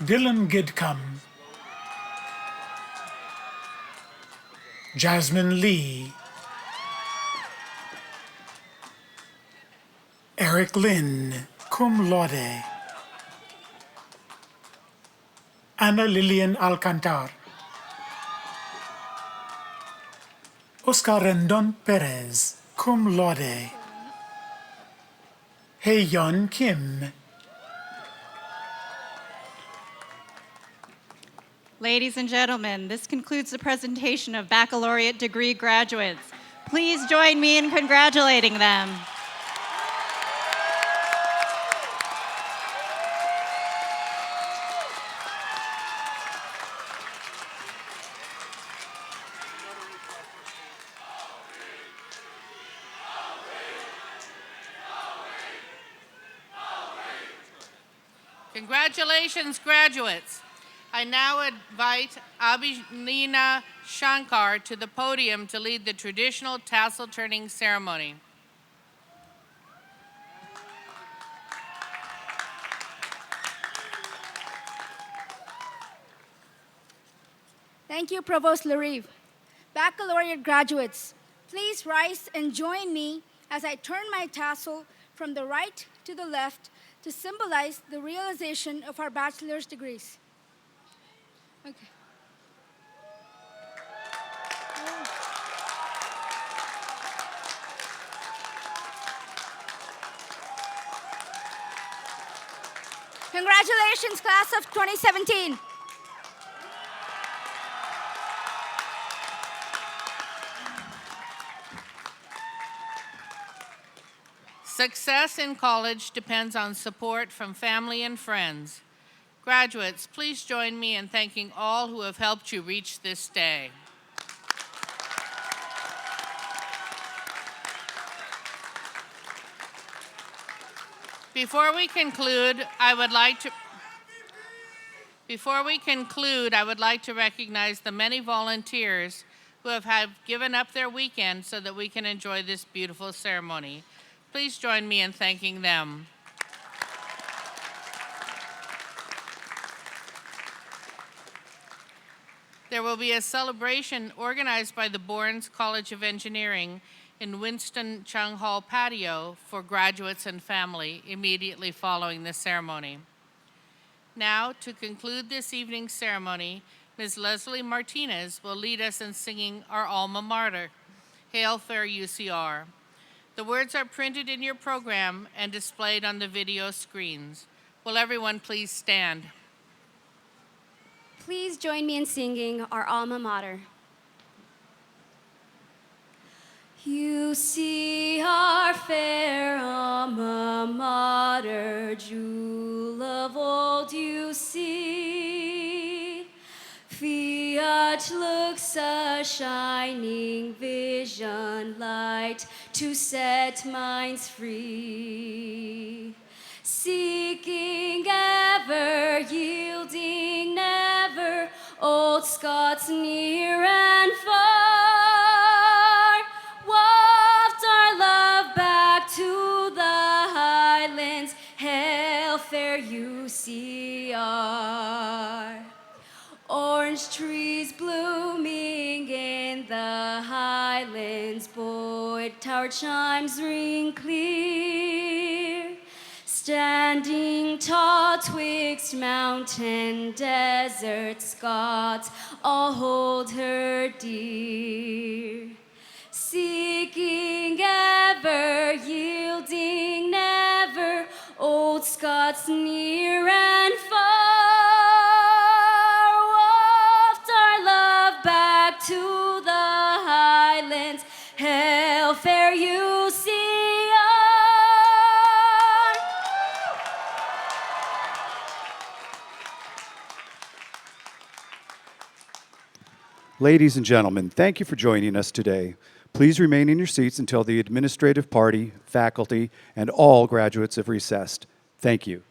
Dylan Gidcombe. Jasmine Lee. Eric Lynn, cum laude. Ana Lilian Alcantar. Oscar Rendon Perez, cum laude. Hye-yeon Kim. Ladies and gentlemen, this concludes the presentation of baccalaureate degree graduates. Please join me in congratulating them. Congratulations, graduates. I now invite Abhinina Shankar to the podium to lead the traditional tassel turning ceremony. Thank you, Provost Larive. Baccalaureate graduates, please rise and join me as I turn my tassel from the right to the left to symbolize the realization of our bachelor's degrees. Okay. Congratulations, class of 2017. Success in college depends on support from family and friends. Graduates, please join me in thanking all who have helped you reach this day. Before we conclude, I would like to recognize the many volunteers who have given up their weekend so that we can enjoy this beautiful ceremony. Please join me in thanking them. There will be a celebration organized by the Bourns College of Engineering in Winston Chung Hall patio for graduates and family immediately following the ceremony. Now, to conclude this evening's ceremony, Ms. Leslie Martinez will lead us in singing our alma mater, Hail Fair UCR. The words are printed in your program and displayed on the video screens. Will everyone please stand? Please join me in singing our alma mater. UCR fair alma mater, jewel of old UC. Fiat looks a shining vision light to set minds free. Seeking ever, yielding never, old Scots near and far. Waft our love back to the highlands, hail fair UCR. Orange trees blooming in the highlands, Boyd Tower chimes ring clear. Standing tall twixt mountain desert, Scots all hold her dear. Seeking ever, yielding never, old Scots near and far. Waft our love back to the highlands, hail fair UCR. Ladies and gentlemen, thank you for joining us today. Please remain in your seats until the administrative party, faculty, and all graduates have recessed. Thank you.